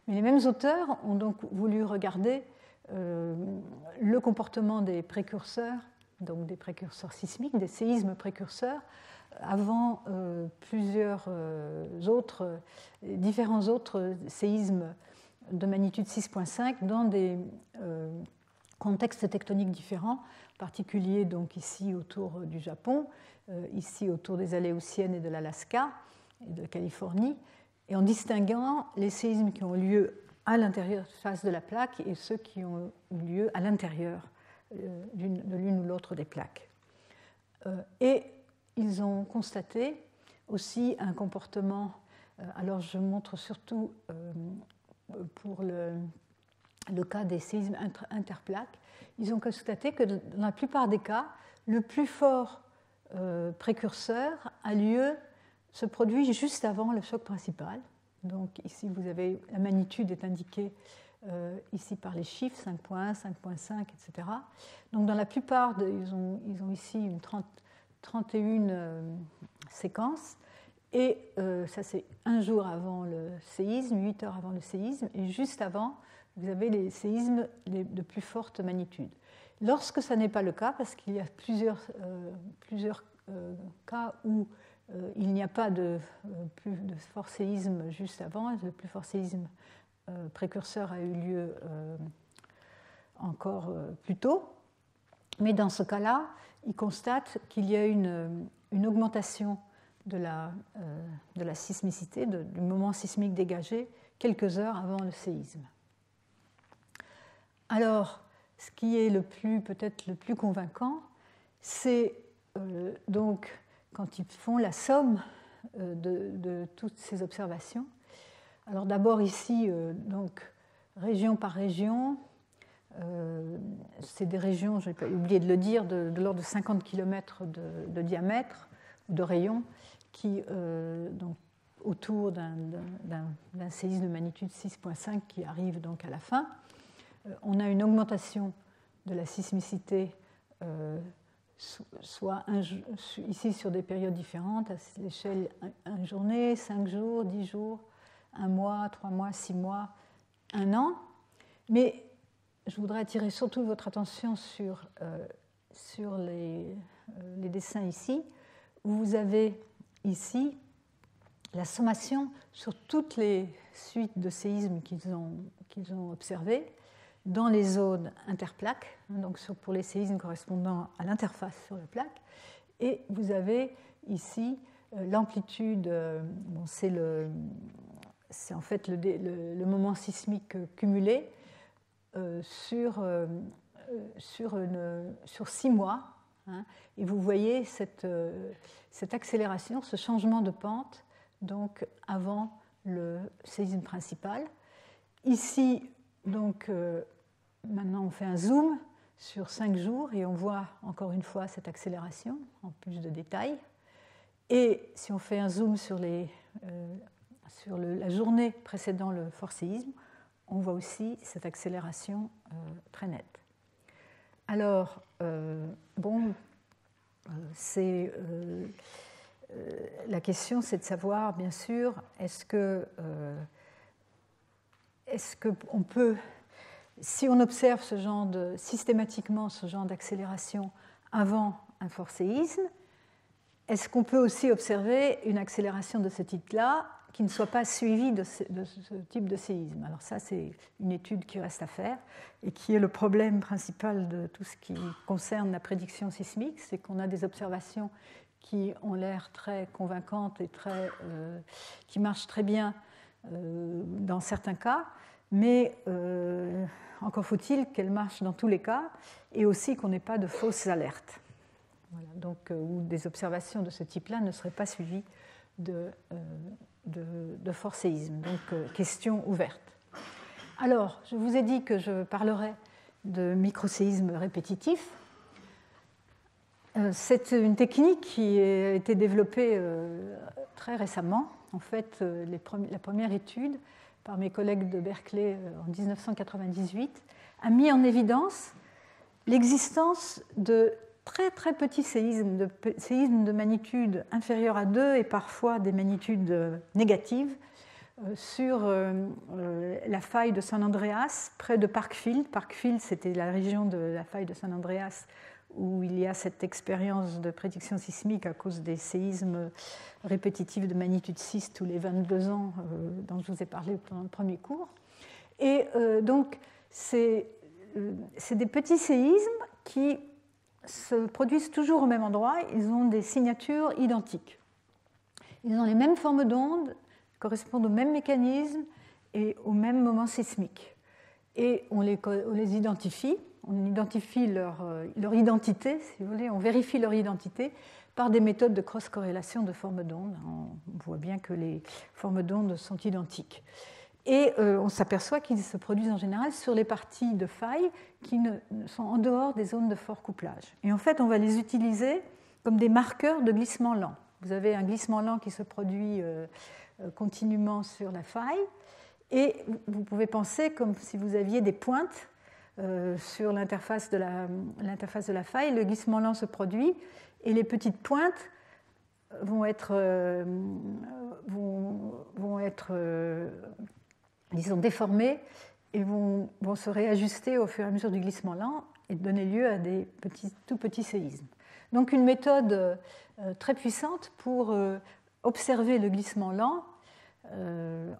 Mais les mêmes auteurs ont donc voulu regarder le comportement des précurseurs, donc des précurseurs sismiques, des séismes précurseurs, avant différents autres séismes de magnitude 6.5 dans des contextes tectoniques différents, en particulier donc ici autour du Japon, ici autour des Aléoutiennes et de l'Alaska et de la Californie, et en distinguant les séismes qui ont lieu à l'intérieur face de la plaque et ceux qui ont eu lieu à l'intérieur de l'une ou l'autre des plaques. Et ils ont constaté aussi un comportement, alors je montre surtout pour le cas des séismes interplaques, ils ont constaté que dans la plupart des cas, le plus fort précurseur se produit juste avant le choc principal. Donc ici, vous avez la magnitude est indiquée ici par les chiffres 5.1, 5.5, etc. Donc dans la plupart, ils ont ici une 31 séquences, et ça c'est un jour avant le séisme, 8 heures avant le séisme, et juste avant, vous avez les séismes de plus forte magnitude. Lorsque ça n'est pas le cas, parce qu'il y a plusieurs cas où il n'y a pas de fort séisme juste avant, le plus fort séisme précurseur a eu lieu encore plus tôt, mais dans ce cas-là, ils constatent qu'il y a une augmentation de la sismicité, du moment sismique dégagé, quelques heures avant le séisme. Alors, ce qui est peut-être le plus convaincant, c'est donc quand ils font la somme de toutes ces observations. Alors d'abord ici, donc région par région, c'est des régions, j'ai oublié de le dire, de l'ordre de 50 km de diamètre, de rayon, qui donc autour d'un séisme de magnitude 6.5 qui arrive donc à la fin. On a une augmentation de la sismicité, soit ici sur des périodes différentes, à l'échelle 1 journée, 5 jours, 10 jours, 1 mois, 3 mois, 6 mois, 1 an. Mais je voudrais attirer surtout votre attention sur les dessins ici, où vous avez ici la sommation sur toutes les suites de séismes qu'ils ont observées dans les zones interplaques, donc pour les séismes correspondant à l'interface sur la plaque. Et vous avez ici l'amplitude, c'est en fait le moment sismique cumulé sur 6 mois. Et vous voyez cette accélération, ce changement de pente donc avant le séisme principal. Ici, donc, maintenant on fait un zoom sur 5 jours et on voit encore une fois cette accélération en plus de détails. Et si on fait un zoom sur la journée précédant le fort séisme, on voit aussi cette accélération très nette. Alors, la question, c'est de savoir, bien sûr, est-ce qu'on peut, si on observe systématiquement ce genre d'accélération avant un fort séisme, est-ce qu'on peut aussi observer une accélération de ce type-là qui ne soit pas suivie de ce type de séisme? Alors ça, c'est une étude qui reste à faire et qui est le problème principal de tout ce qui concerne la prédiction sismique, c'est qu'on a des observations qui ont l'air très convaincantes et qui marchent très bien dans certains cas, mais encore faut-il qu'elles marchent dans tous les cas et aussi qu'on n'ait pas de fausses alertes. Voilà, donc, où des observations de ce type-là ne seraient pas suivies de forts séismes. Donc, question ouverte. Alors, je vous ai dit que je parlerai de microséismes répétitifs. C'est une technique qui a été développée très récemment. En fait, la première étude par mes collègues de Berkeley en 1998 a mis en évidence l'existence de très très petits séismes de magnitude inférieure à 2 et parfois des magnitudes négatives sur la faille de San Andreas, près de Parkfield. Parkfield, c'était la région de la faille de San Andreas où il y a cette expérience de prédiction sismique à cause des séismes répétitifs de magnitude 6 tous les 22 ans dont je vous ai parlé pendant le premier cours. Et donc, c'est des petits séismes qui se produisent toujours au même endroit. Ils ont des signatures identiques. Ils ont les mêmes formes d'ondes, correspondent au même mécanisme et au même moment sismique. Et on les identifie. On identifie leur identité, si vous voulez, on vérifie leur identité par des méthodes de cross-corrélation de formes d'ondes. On voit bien que les formes d'ondes sont identiques. Et on s'aperçoit qu'ils se produisent en général sur les parties de faille qui sont en dehors des zones de fort couplage. Et en fait, on va les utiliser comme des marqueurs de glissement lent. Vous avez un glissement lent qui se produit continuellement sur la faille, et vous pouvez penser comme si vous aviez des pointes sur l'interface de la faille. Le glissement lent se produit, et les petites pointes vont être disons, déformées et vont se réajuster au fur et à mesure du glissement lent et donner lieu à des tout petits séismes. Donc une méthode très puissante pour observer le glissement lent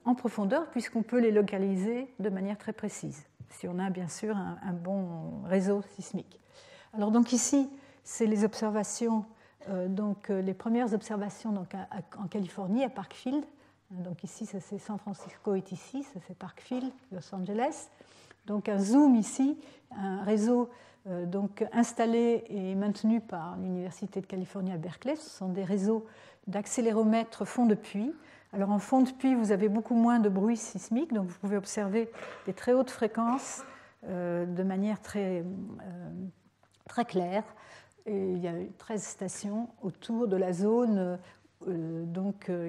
en profondeur, puisqu'on peut les localiser de manière très précise, si on a bien sûr un bon réseau sismique. Alors donc ici, c'est les observations, les premières observations donc, en Californie, à Parkfield. Donc ici, ça c'est San Francisco est ici, ça c'est Parkfield, Los Angeles. Donc un zoom ici, un réseau donc installé et maintenu par l'Université de Californie à Berkeley. Ce sont des réseaux d'accéléromètres fond de puits. Alors en fond de puits, vous avez beaucoup moins de bruit sismique, donc vous pouvez observer des très hautes fréquences de manière très claire. Et il y a 13 stations autour de la zone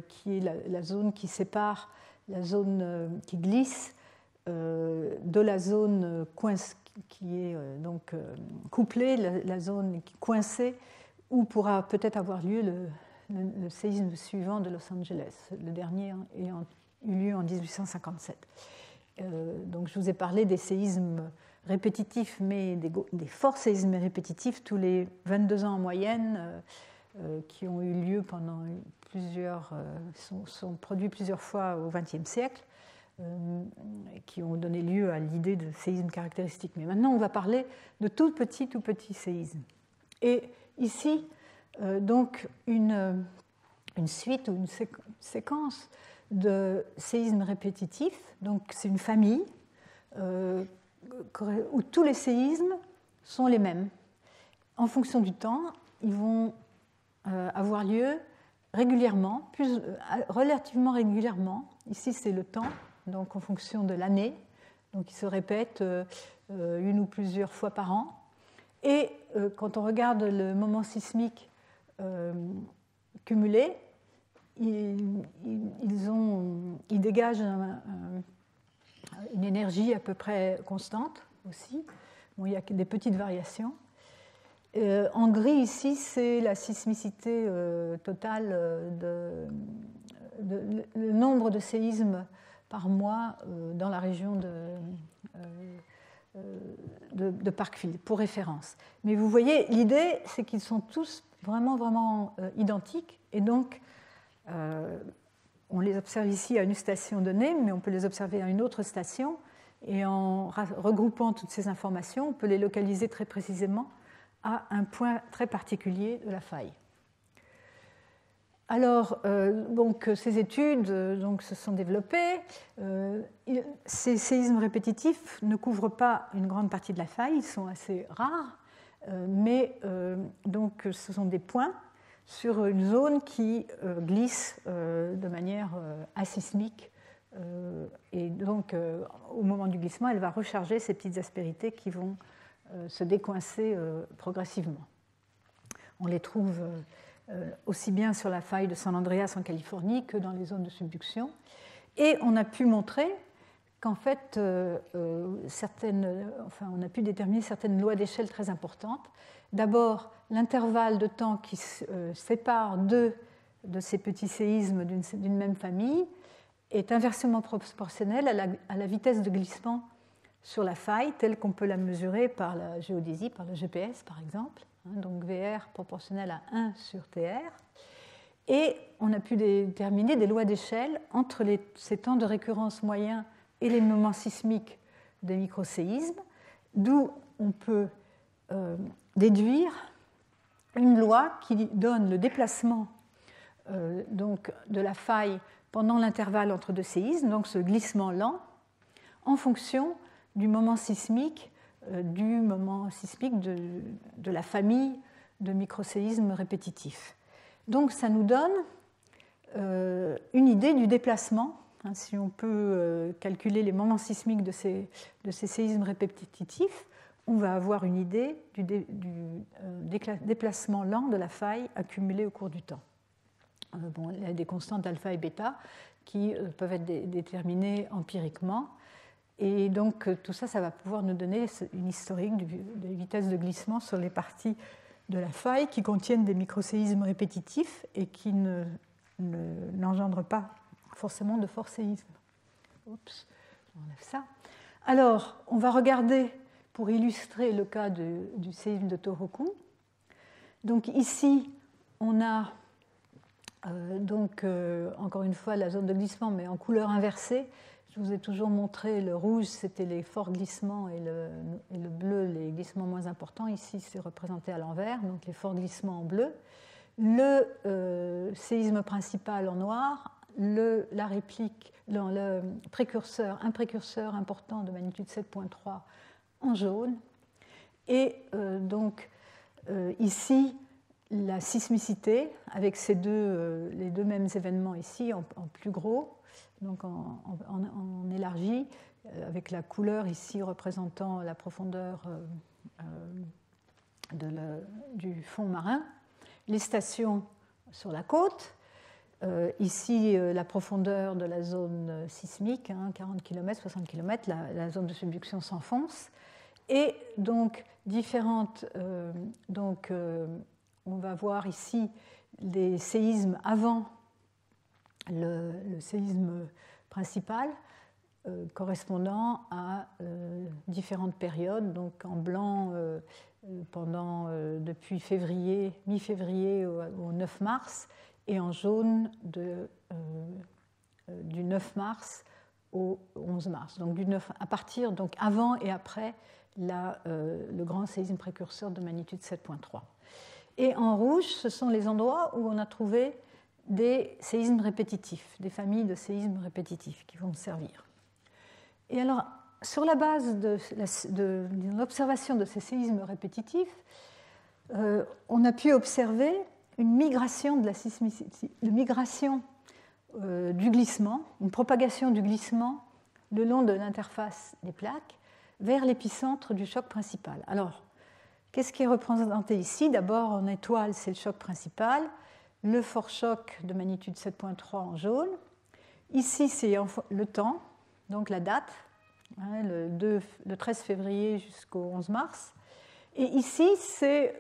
qui est la zone qui sépare la zone qui glisse de la zone qui est couplée, la zone coincée, où pourra peut-être avoir lieu le séisme suivant de Los Angeles, le dernier ayant eu lieu en 1857. Donc je vous ai parlé des séismes répétitifs, mais des forts séismes répétitifs tous les 22 ans en moyenne, qui ont eu lieu pendant sont produits plusieurs fois au XXe siècle, qui ont donné lieu à l'idée de séismes caractéristiques. Mais maintenant, on va parler de tout petits séismes. Et ici, donc, une suite ou une séquence de séismes répétitifs. Donc, c'est une famille où tous les séismes sont les mêmes. En fonction du temps, ils vont avoir lieu régulièrement, relativement régulièrement. Ici, c'est le temps, donc en fonction de l'année. Donc, ils se répètent une ou plusieurs fois par an. Et quand on regarde le moment sismique cumulé, ils dégagent une énergie à peu près constante aussi. Bon, il y a des petites variations. En gris, ici, c'est la sismicité totale, le nombre de séismes par mois dans la région de Parkfield, pour référence. Mais vous voyez, l'idée, c'est qu'ils sont tous vraiment, vraiment identiques, et donc on les observe ici à une station donnée, mais on peut les observer à une autre station, et en regroupant toutes ces informations, on peut les localiser très précisément à un point très particulier de la faille. Alors, donc, ces études se sont développées. Ces séismes répétitifs ne couvrent pas une grande partie de la faille, ils sont assez rares, mais donc, ce sont des points sur une zone qui glisse de manière asismique. Et donc, au moment du glissement, elle va recharger ces petites aspérités qui vont se décoincer progressivement. On les trouve aussi bien sur la faille de San Andreas en Californie que dans les zones de subduction. Et on a pu montrer qu'en fait, on a pu déterminer certaines lois d'échelle très importantes. D'abord, l'intervalle de temps qui sépare deux de ces petits séismes d'une même famille est inversement proportionnel à la vitesse de glissement sur la faille, telle qu'on peut la mesurer par la géodésie, par le GPS par exemple, donc VR proportionnel à 1 sur TR. Et on a pu déterminer des lois d'échelle entre ces temps de récurrence moyens et les moments sismiques des microséismes, d'où on peut déduire une loi qui donne le déplacement donc, de la faille pendant l'intervalle entre deux séismes, donc ce glissement lent, en fonction du moment sismique de la famille de microséismes répétitifs. Donc ça nous donne une idée du déplacement. Si on peut calculer les moments sismiques de ces séismes répétitifs, on va avoir une idée du déplacement lent de la faille accumulée au cours du temps. Il y a des constantes alpha et bêta qui peuvent être déterminées empiriquement. Et donc tout ça, ça va pouvoir nous donner une historique des vitesses de glissement sur les parties de la faille qui contiennent des microséismes répétitifs et qui n'engendrent pas forcément de forts séismes. Oups, on enlève ça. Alors, on va regarder, pour illustrer le cas du séisme de Tohoku. Donc ici, on a encore une fois la zone de glissement, mais en couleur inversée. Je vous ai toujours montré le rouge, c'était les forts glissements, et le bleu, les glissements moins importants. Ici, c'est représenté à l'envers, donc les forts glissements en bleu. Le séisme principal en noir, un précurseur important de magnitude 7.3 en jaune. Et ici, la sismicité, avec les deux mêmes événements ici, en plus gros, donc en élargi, avec la couleur ici représentant la profondeur du fond marin, les stations sur la côte, ici la profondeur de la zone sismique, 40 km, 60 km, la zone de subduction s'enfonce, et donc différentes, on va voir ici des séismes avant le séisme principal, correspondant à différentes périodes, donc en blanc depuis mi-février au 9 mars, et en jaune du 9 mars au 11 mars, donc à partir, donc avant et après le grand séisme précurseur de magnitude 7.3. Et en rouge, ce sont les endroits où on a trouvé des séismes répétitifs, des familles de séismes répétitifs qui vont servir. Et alors, sur la base de l'observation de ces séismes répétitifs, on a pu observer une migration de la sismicité, du glissement, une propagation du glissement le long de l'interface des plaques vers l'épicentre du choc principal. Alors, qu'est-ce qui est représenté ici? D'abord, en étoile, c'est le choc principal, le fort choc de magnitude 7.3 en jaune. Ici, c'est le temps, donc la date, le 13 février jusqu'au 11 mars. Et ici, c'est,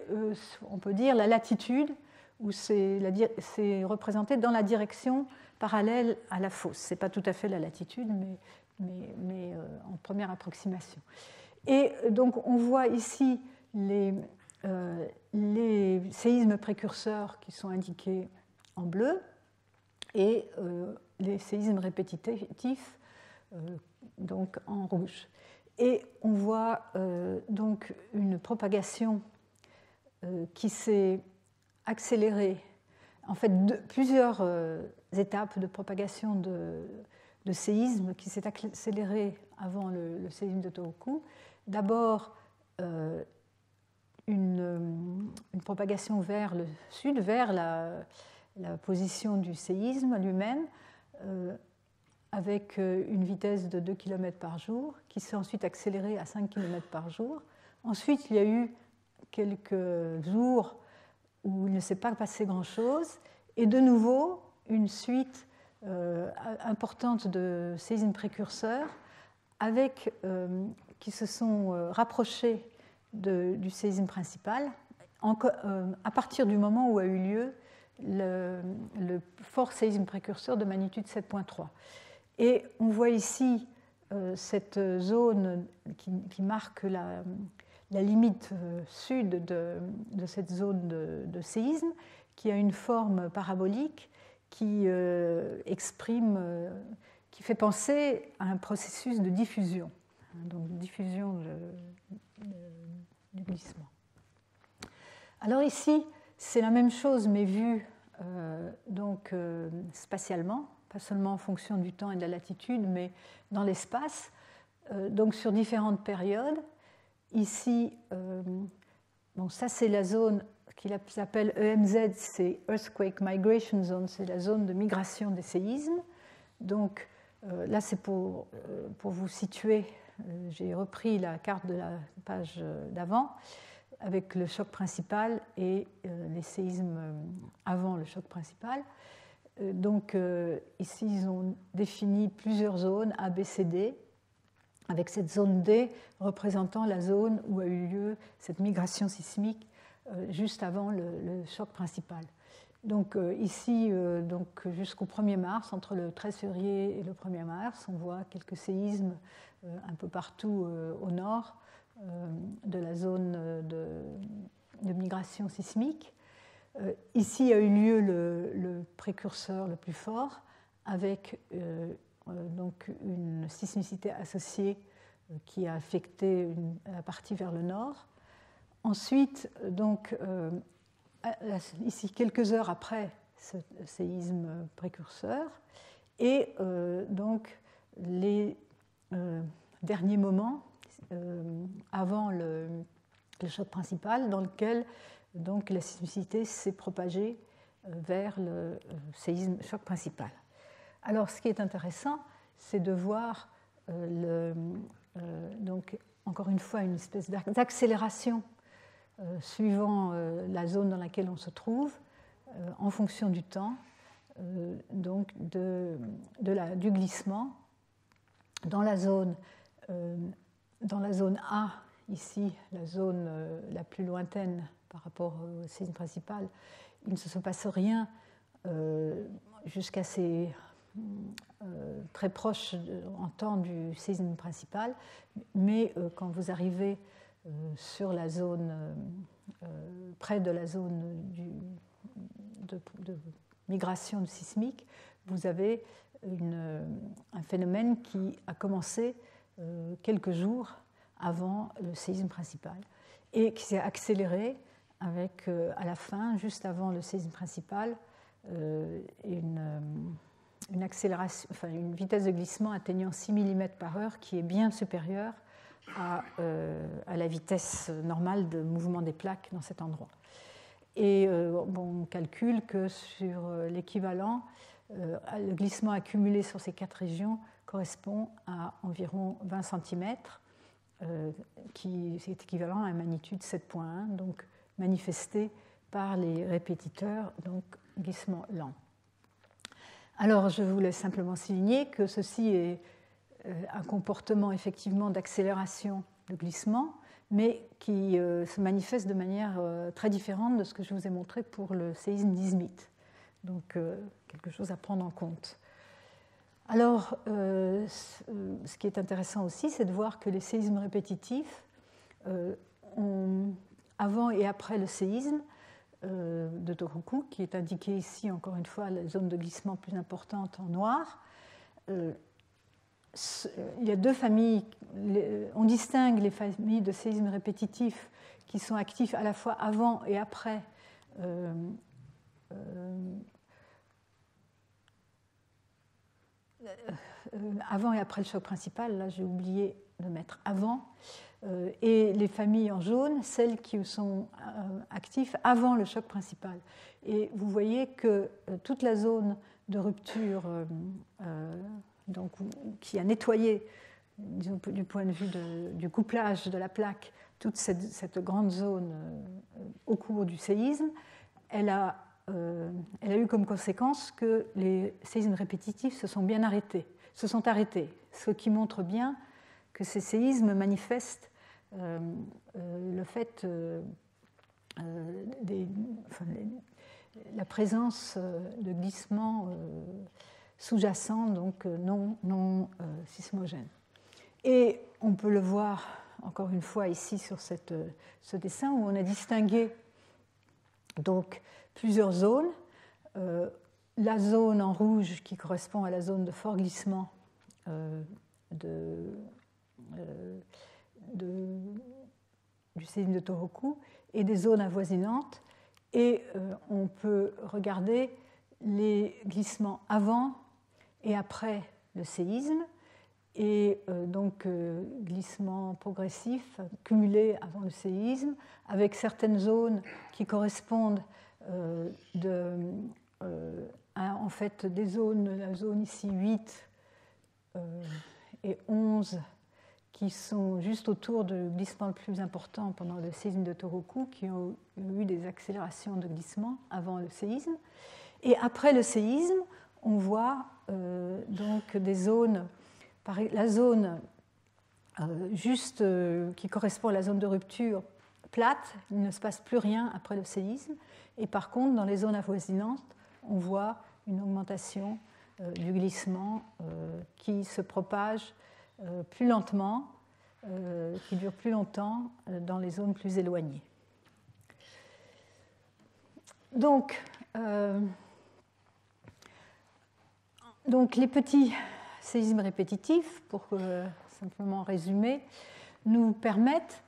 on peut dire, la latitude, où c'est représenté dans la direction parallèle à la fosse. Ce n'est pas tout à fait la latitude, mais en première approximation. Et donc, on voit ici les séismes précurseurs qui sont indiqués en bleu et les séismes répétitifs donc en rouge. Et on voit donc une propagation qui s'est accélérée, en fait plusieurs étapes de propagation de séisme qui s'est accélérée avant le séisme de Tohoku. D'abord, une propagation vers le sud, vers la position du séisme lui-même, avec une vitesse de 2 km par jour, qui s'est ensuite accélérée à 5 km par jour. Ensuite, il y a eu quelques jours où il ne s'est pas passé grand-chose, et de nouveau, une suite importante de séismes précurseurs qui se sont rapprochés du séisme principal à partir du moment où a eu lieu le fort séisme précurseur de magnitude 7.3. Et on voit ici cette zone qui marque la limite sud de cette zone de séisme, qui a une forme parabolique qui qui fait penser à un processus de diffusion, donc diffusion du glissement. Alors ici, c'est la même chose, mais vue spatialement, pas seulement en fonction du temps et de la latitude, mais dans l'espace, donc sur différentes périodes. Ici, ça c'est la zone qu'il appelle EMZ, c'est Earthquake Migration Zone, c'est la zone de migration des séismes. Donc là, c'est pour vous situer, j'ai repris la carte de la page d'avant, avec le choc principal et les séismes avant le choc principal. Donc ici, ils ont défini plusieurs zones A, B, C, D, avec cette zone D représentant la zone où a eu lieu cette migration sismique juste avant le choc principal. Donc ici, jusqu'au 1er mars, entre le 13 février et le 1er mars, on voit quelques séismes un peu partout au nord de la zone de migration sismique. Ici a eu lieu le précurseur le plus fort, avec donc une sismicité associée qui a affecté la partie vers le nord. Ensuite, donc, ici, quelques heures après ce séisme précurseur, et donc les derniers moments avant le choc principal, dans lequel donc, la sismicité s'est propagée vers le choc principal. Alors, ce qui est intéressant, c'est de voir donc, encore une fois, une espèce d'accélération suivant la zone dans laquelle on se trouve, en fonction du temps, donc du glissement dans la zone A, ici, la zone la plus lointaine par rapport au séisme principal. Il ne se passe rien jusqu'à très proche en temps du séisme principal, mais quand vous arrivez sur la zone, près de la zone de migration sismique, vous avez un phénomène qui a commencé quelques jours avant le séisme principal et qui s'est accéléré avec, à la fin, juste avant le séisme principal, une accélération, enfin une vitesse de glissement atteignant 6 mm par heure qui est bien supérieure à la vitesse normale de mouvement des plaques dans cet endroit. Et on calcule que sur l'équivalent, le glissement accumulé sur ces 4 régions correspond à environ 20 cm, qui est équivalent à une magnitude 7.1, donc manifesté par les répétiteurs, donc glissement lent. Alors, je voulais simplement souligner que ceci est un comportement effectivement d'accélération de glissement, mais qui se manifeste de manière très différente de ce que je vous ai montré pour le séisme d'Izmit. Donc, quelque chose à prendre en compte. Alors, ce qui est intéressant aussi, c'est de voir que les séismes répétitifs, avant et après le séisme de Tohoku, qui est indiqué ici, encore une fois, la zone de glissement plus importante en noir, il y a deux familles. On distingue les familles de séismes répétitifs qui sont actifs à la fois avant et après avant et après le choc principal. Là, j'ai oublié de mettre avant. Et les familles en jaune, celles qui sont actives avant le choc principal. Et vous voyez que toute la zone de rupture donc, qui a nettoyé, disons, du point de vue du couplage de la plaque, toute cette grande zone au cours du séisme, elle a eu comme conséquence que les séismes répétitifs se sont arrêtés, ce qui montre bien que ces séismes manifestent le fait la présence de glissements sous-jacents, donc non sismogènes. Et on peut le voir encore une fois ici sur ce dessin où on a distingué donc plusieurs zones. La zone en rouge qui correspond à la zone de fort glissement du séisme de Tohoku et des zones avoisinantes. Et on peut regarder les glissements avant et après le séisme, et donc glissements progressifs cumulés avant le séisme, avec certaines zones qui correspondent en fait des zones, la zone ici 8 et 11, qui sont juste autour de glissements le plus important pendant le séisme de Tohoku, qui ont eu des accélérations de glissement avant le séisme. Et après le séisme, on voit donc des zones, la zone juste qui correspond à la zone de rupture plate, il ne se passe plus rien après le séisme. Et par contre, dans les zones avoisinantes, on voit une augmentation du glissement qui se propage plus lentement, qui dure plus longtemps dans les zones plus éloignées. Donc les petits séismes répétitifs, pour simplement résumer, nous permettent,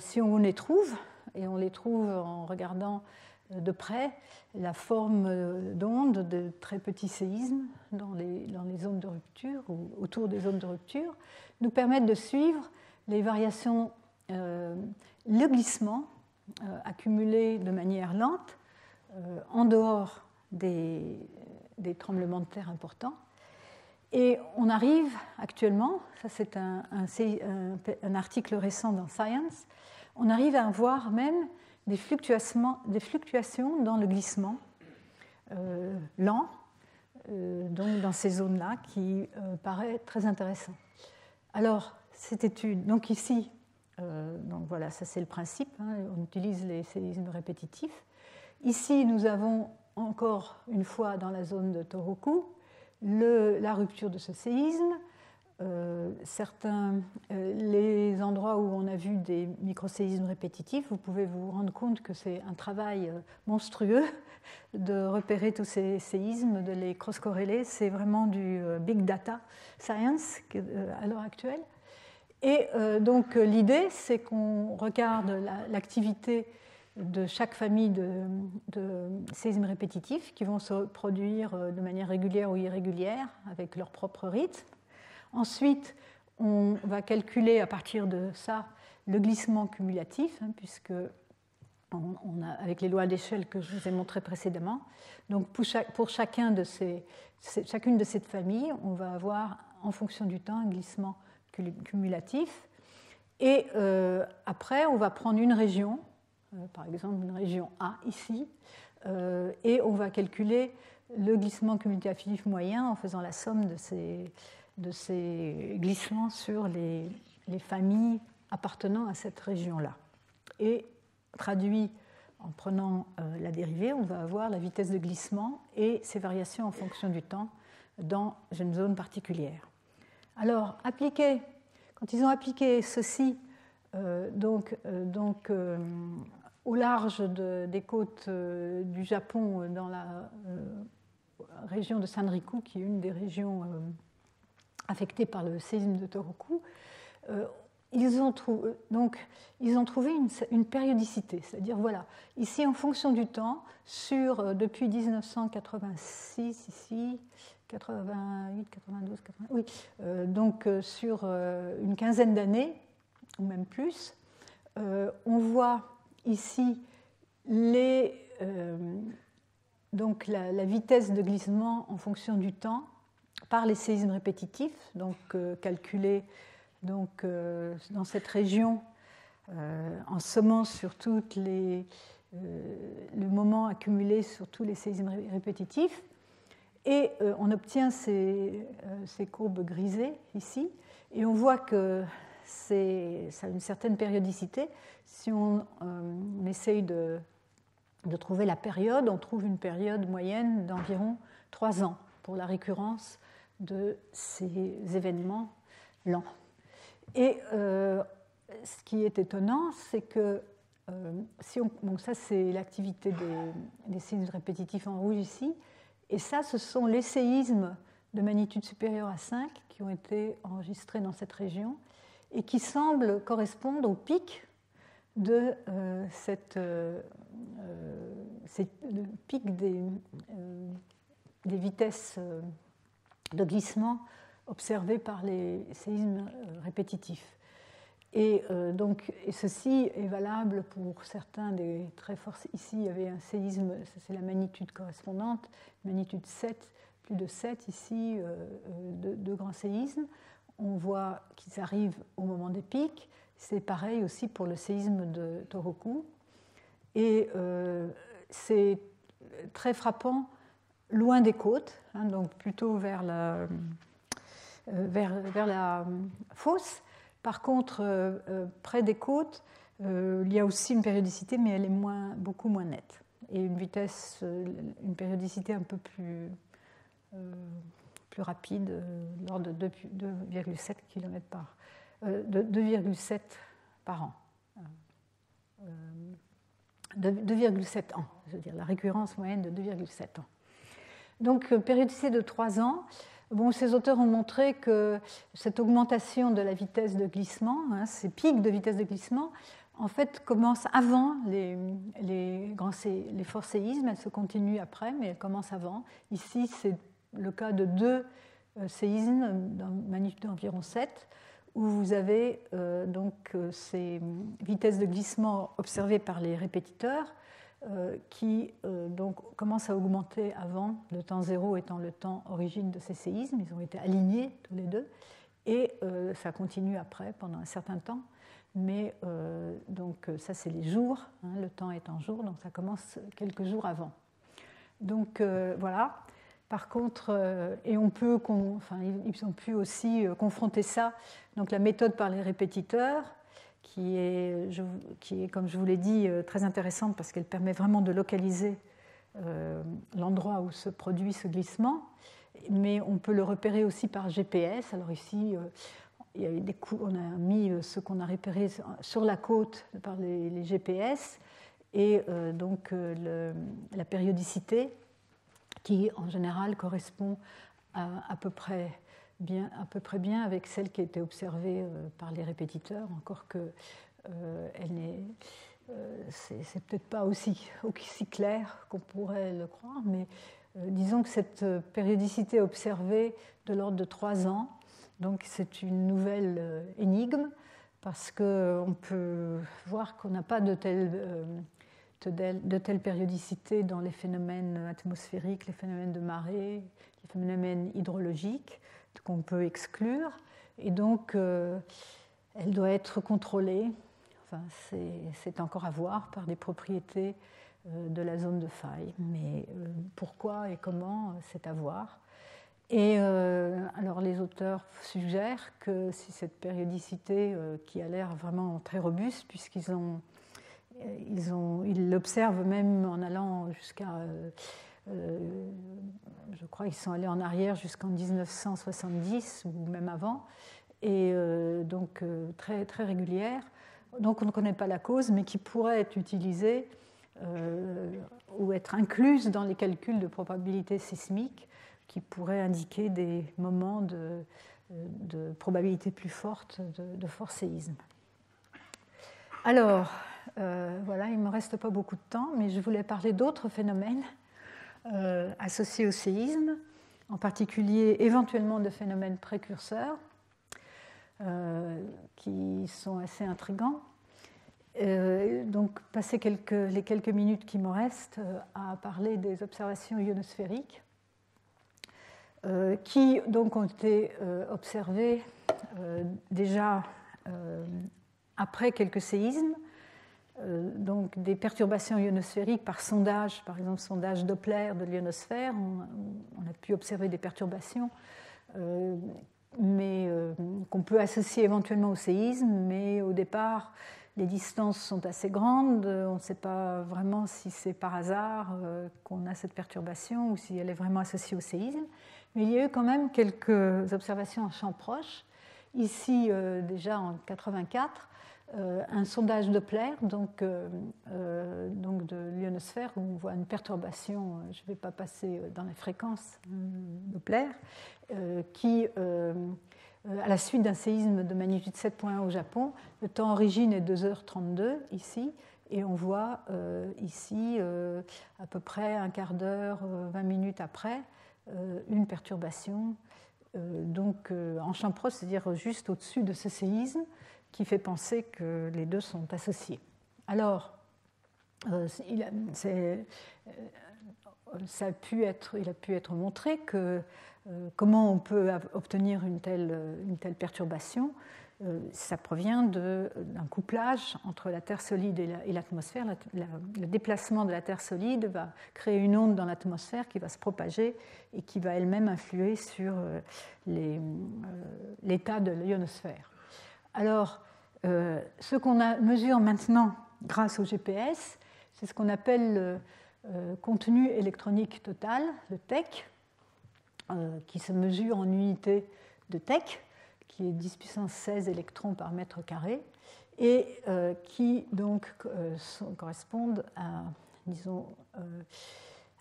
si on les trouve, et on les trouve en regardant de près la forme d'onde de très petits séismes dans les zones de rupture ou autour des zones de rupture, nous permettent de suivre les variations, le glissement accumulé de manière lente en dehors des tremblements de terre importants. Et on arrive actuellement, ça c'est un article récent dans Science, on arrive à voir même des fluctuations dans le glissement lent, donc dans ces zones-là, qui paraît très intéressant. Alors, cette étude, donc ici, donc voilà, ça c'est le principe, hein, on utilise les séismes répétitifs. Ici, nous avons encore une fois dans la zone de Tohoku la rupture de ce séisme. Les endroits où on a vu des microséismes répétitifs, vous pouvez vous rendre compte que c'est un travail monstrueux de repérer tous ces séismes, de les cross-corréler. C'est vraiment du big data science à l'heure actuelle. Et donc l'idée, c'est qu'on regarde l'activité de chaque famille de séismes répétitifs qui vont se produire de manière régulière ou irrégulière avec leur propre rythme. Ensuite, on va calculer à partir de ça le glissement cumulatif, puisque avec les lois d'échelle que je vous ai montrées précédemment. Donc pour chacune de ces familles, on va avoir en fonction du temps un glissement cumulatif. Et après, on va prendre une région, par exemple une région A ici, et on va calculer le glissement cumulatif moyen en faisant la somme de ces glissements sur les familles appartenant à cette région-là. Et traduit en prenant la dérivée, on va avoir la vitesse de glissement et ses variations en fonction du temps dans une zone particulière. Alors, quand ils ont appliqué ceci au large des côtes du Japon, dans la région de Sanriku, qui est une des régions affectées par le séisme de Tohoku, ils ont trouvé une périodicité, c'est-à-dire voilà, ici en fonction du temps, depuis 1986 ici, 88, 92, 80, oui, sur une quinzaine d'années ou même plus, on voit ici la vitesse de glissement en fonction du temps par les séismes répétitifs, donc calculés dans cette région en sommant sur le moment accumulé sur tous les séismes répétitifs. Et on obtient ces courbes grisées ici, et on voit que ça a une certaine périodicité. Si on essaye de trouver la période, on trouve une période moyenne d'environ 3 ans pour la récurrence de ces événements lents. Et ce qui est étonnant, c'est que ça c'est l'activité des séismes répétitifs en rouge ici, et ça ce sont les séismes de magnitude supérieure à 5 qui ont des vitesses de glissement observées par les séismes répétitifs. Et ceci est valable pour certains des très forts. Ici, il y avait un séisme, c'est la magnitude correspondante, magnitude 7, plus de 7 ici, de grands séismes. On voit qu'ils arrivent au moment des pics. C'est pareil aussi pour le séisme de Tohoku. Et c'est très frappant loin des côtes, donc plutôt vers la fosse. Par contre, près des côtes, il y a aussi une périodicité, mais elle est beaucoup moins nette. Et une périodicité un peu plus rapide, l'ordre de 2,7 km de 2,7 par an. 2,7 ans, je veux dire, la récurrence moyenne de 2,7 ans. Donc, périodicité de 3 ans. Ces auteurs ont montré que cette augmentation de la vitesse de glissement, ces pics de vitesse de glissement, en fait, commencent avant les forts séismes. Elles se continuent après, mais elles commencent avant. Ici, c'est le cas de 2 séismes d'un magnitude d'environ 7, où vous avez ces vitesses de glissement observées par les répétiteurs, qui commencent à augmenter avant, le temps zéro étant le temps origine de ces séismes. Ils ont été alignés tous les deux, et ça continue après pendant un certain temps. Mais ça, c'est les jours, le temps est en jours, donc ça commence quelques jours avant. Donc voilà. Par contre, et ils ont pu aussi confronter ça, donc la méthode par les répétiteurs, qui est, comme je vous l'ai dit, très intéressante parce qu'elle permet vraiment de localiser l'endroit où se produit ce glissement, mais on peut le repérer aussi par GPS. Alors ici, il y a on a mis ce qu'on a repéré sur la côte par les GPS, et la périodicité qui en général correspond à peu près bien avec celle qui a été observée par les répétiteurs, encore que c'est peut-être pas aussi clair qu'on pourrait le croire, mais disons que cette périodicité observée de l'ordre de 3 ans, donc c'est une nouvelle énigme, parce qu'on peut voir qu'on n'a pas de telle périodicité dans les phénomènes atmosphériques, les phénomènes de marée, les phénomènes hydrologiques, qu'on peut exclure. Et donc, elle doit être contrôlée, c'est encore à voir, par des propriétés de la zone de faille. Mais pourquoi et comment, c'est à voir. Et alors les auteurs suggèrent que si cette périodicité, qui a l'air vraiment très robuste, ils l'observent même en allant jusqu'à, je crois qu'ils sont allés en arrière jusqu'en 1970 ou même avant, et donc très, très régulière. Donc on ne connaît pas la cause, mais qui pourrait être utilisée ou être incluse dans les calculs de probabilité sismique, qui pourraient indiquer des moments de probabilité plus forte de fort séisme. Alors, voilà, il ne me reste pas beaucoup de temps, mais je voulais parler d'autres phénomènes associés au séisme, en particulier éventuellement de phénomènes précurseurs, qui sont assez intrigants. Donc, passer les quelques minutes qui me restent à parler des observations ionosphériques, qui donc ont été observées déjà après quelques séismes, donc des perturbations ionosphériques par sondage, par exemple sondage Doppler de l'ionosphère. On a pu observer des perturbations, mais qu'on peut associer éventuellement au séisme, mais au départ, les distances sont assez grandes, on ne sait pas vraiment si c'est par hasard qu'on a cette perturbation ou si elle est vraiment associée au séisme. Mais il y a eu quand même quelques observations en champ proche. Ici, déjà en 1984, un sondage Doppler, donc de l'ionosphère, où on voit une perturbation, je ne vais pas passer dans les fréquences Doppler, qui, à la suite d'un séisme de magnitude 7.1 au Japon, le temps origine est 2h32 ici, et on voit ici, à peu près un quart d'heure, 20 minutes après, une perturbation donc en champ proche, c'est-à-dire juste au-dessus de ce séisme, qui fait penser que les deux sont associés. Alors, il a pu être montré que comment on peut obtenir une telle perturbation. Ça provient d'un couplage entre la Terre solide et l'atmosphère. Le déplacement de la Terre solide va créer une onde dans l'atmosphère qui va se propager et qui va elle-même influer sur l'état de l'ionosphère. Alors, ce qu'on mesure maintenant grâce au GPS, c'est ce qu'on appelle le contenu électronique total, le TEC, qui se mesure en unité de TEC, qui est 10 puissance 16 électrons par mètre carré, et qui donc correspondent à, disons,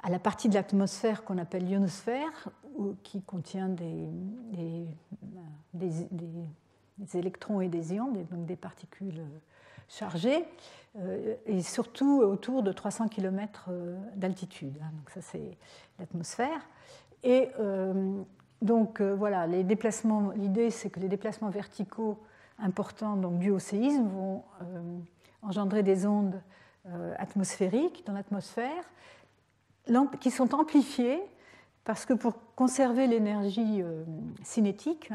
à la partie de l'atmosphère qu'on appelle l'ionosphère, qui contient des électrons et des ions, donc des particules chargées, et surtout autour de 300 km d'altitude. Donc ça, c'est l'atmosphère. Et donc voilà, les déplacements, l'idée c'est que les déplacements verticaux importants, donc dus au séisme, vont engendrer des ondes atmosphériques dans l'atmosphère qui sont amplifiées parce que pour conserver l'énergie cinétique,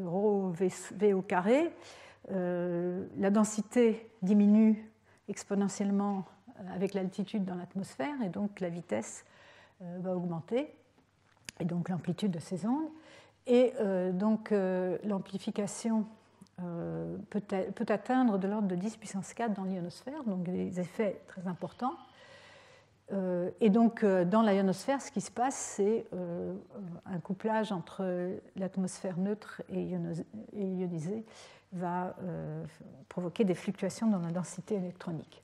ρ v au carré, la densité diminue exponentiellement avec l'altitude dans l'atmosphère et donc la vitesse va augmenter, et donc l'amplitude de ces ondes. Et donc l'amplification peut atteindre de l'ordre de 10 puissance 4 dans l'ionosphère, donc des effets très importants. Et donc dans la ionosphère, ce qui se passe, c'est un couplage entre l'atmosphère neutre et ionisée va provoquer des fluctuations dans la densité électronique.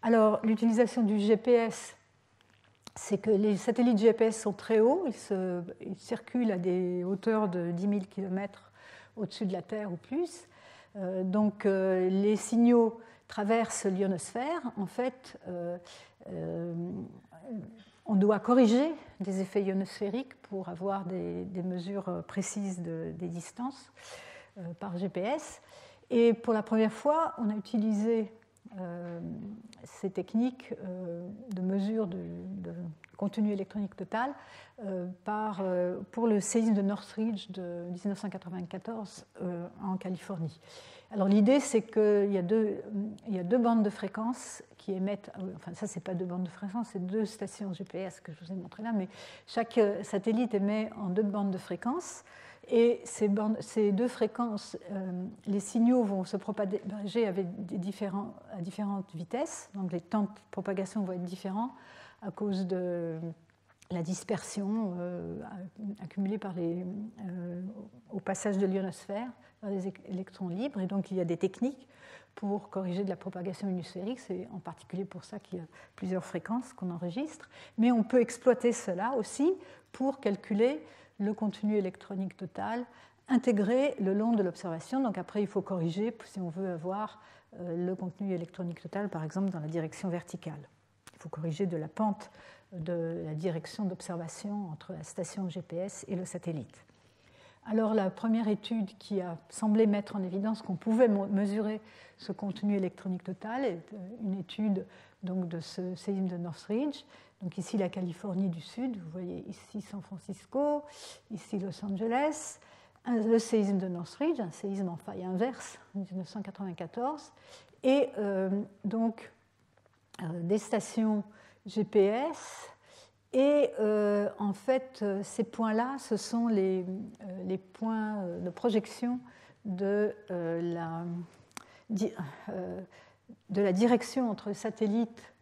Alors l'utilisation du GPS, c'est que les satellites GPS sont très hauts, ils circulent à des hauteurs de 10 000 km au-dessus de la Terre ou plus. Donc les signaux traversent l'ionosphère. En fait, on doit corriger des effets ionosphériques pour avoir des mesures précises des distances par GPS. Et pour la première fois, on a utilisé ces techniques de mesure continu électronique total pour le séisme de Northridge de 1994 en Californie. Alors l'idée, c'est qu'il y a deux bandes de fréquences qui émettent, enfin ça, c'est pas deux bandes de fréquences, c'est deux stations GPS que je vous ai montré là, mais chaque satellite émet en deux bandes de fréquences. Et ces deux fréquences, les signaux vont se propager à différentes vitesses, donc les temps de propagation vont être différents à cause de la dispersion accumulée au passage de l'ionosphère vers les électrons libres. Et donc il y a des techniques pour corriger de la propagation ionosphérique, c'est en particulier pour ça qu'il y a plusieurs fréquences qu'on enregistre, mais on peut exploiter cela aussi pour calculer le contenu électronique total intégré le long de l'observation. Donc après, il faut corriger si on veut avoir le contenu électronique total, par exemple, dans la direction verticale. Il faut corriger de la pente de la direction d'observation entre la station GPS et le satellite. Alors la première étude qui a semblé mettre en évidence qu'on pouvait mesurer ce contenu électronique total est une étude donc, de ce séisme de Northridge. Donc ici la Californie du Sud, vous voyez ici San Francisco, ici Los Angeles, le séisme de Northridge, un séisme en faille inverse en 1994, et donc des stations GPS. Et en fait, ces points-là, ce sont les points de projection de la direction entre les satellites,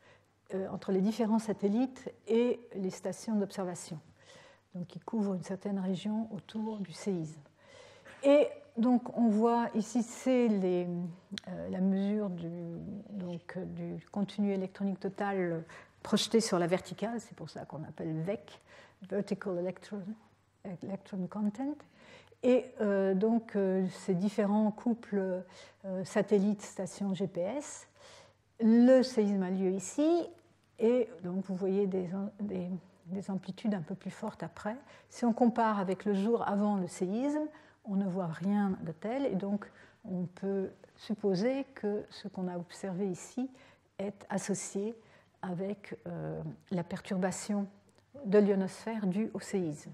entre les différents satellites et les stations d'observation, donc qui couvrent une certaine région autour du séisme. Et donc on voit ici, c'est la mesure du contenu électronique total projeté sur la verticale, c'est pour ça qu'on appelle VEC, Vertical Electron Content. Et donc ces différents couples satellites-stations GPS. Le séisme a lieu ici, et donc vous voyez des amplitudes un peu plus fortes après. Si on compare avec le jour avant le séisme, on ne voit rien de tel, et donc on peut supposer que ce qu'on a observé ici est associé avec la perturbation de l'ionosphère due au séisme.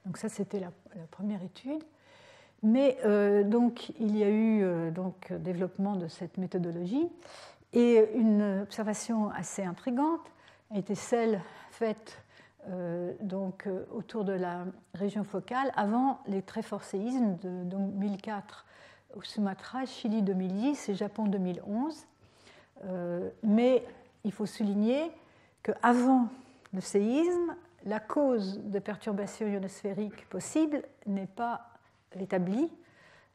Donc ça, c'était la première étude. Mais donc, il y a eu développement de cette méthodologie, et une observation assez intrigante a été celle faite autour de la région focale avant les très forts séismes de 2004 au Sumatra, Chili 2010 et Japon 2011. Mais il faut souligner qu'avant le séisme, la cause de perturbations ionosphériques possibles n'est pas établie,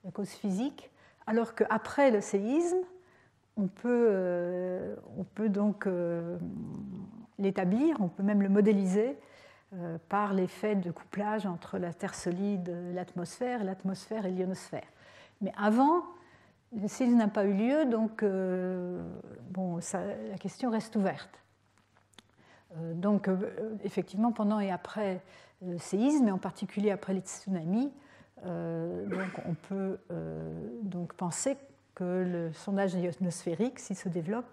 la cause physique, alors qu'après le séisme, on peut donc l'établir, on peut même le modéliser par l'effet de couplage entre la Terre solide, l'atmosphère et l'ionosphère. Mais avant, le séisme n'a pas eu lieu, donc la question reste ouverte. Donc, effectivement, pendant et après le séisme, et en particulier après les tsunamis, on peut penser que le sondage ionosphérique, s'il se développe,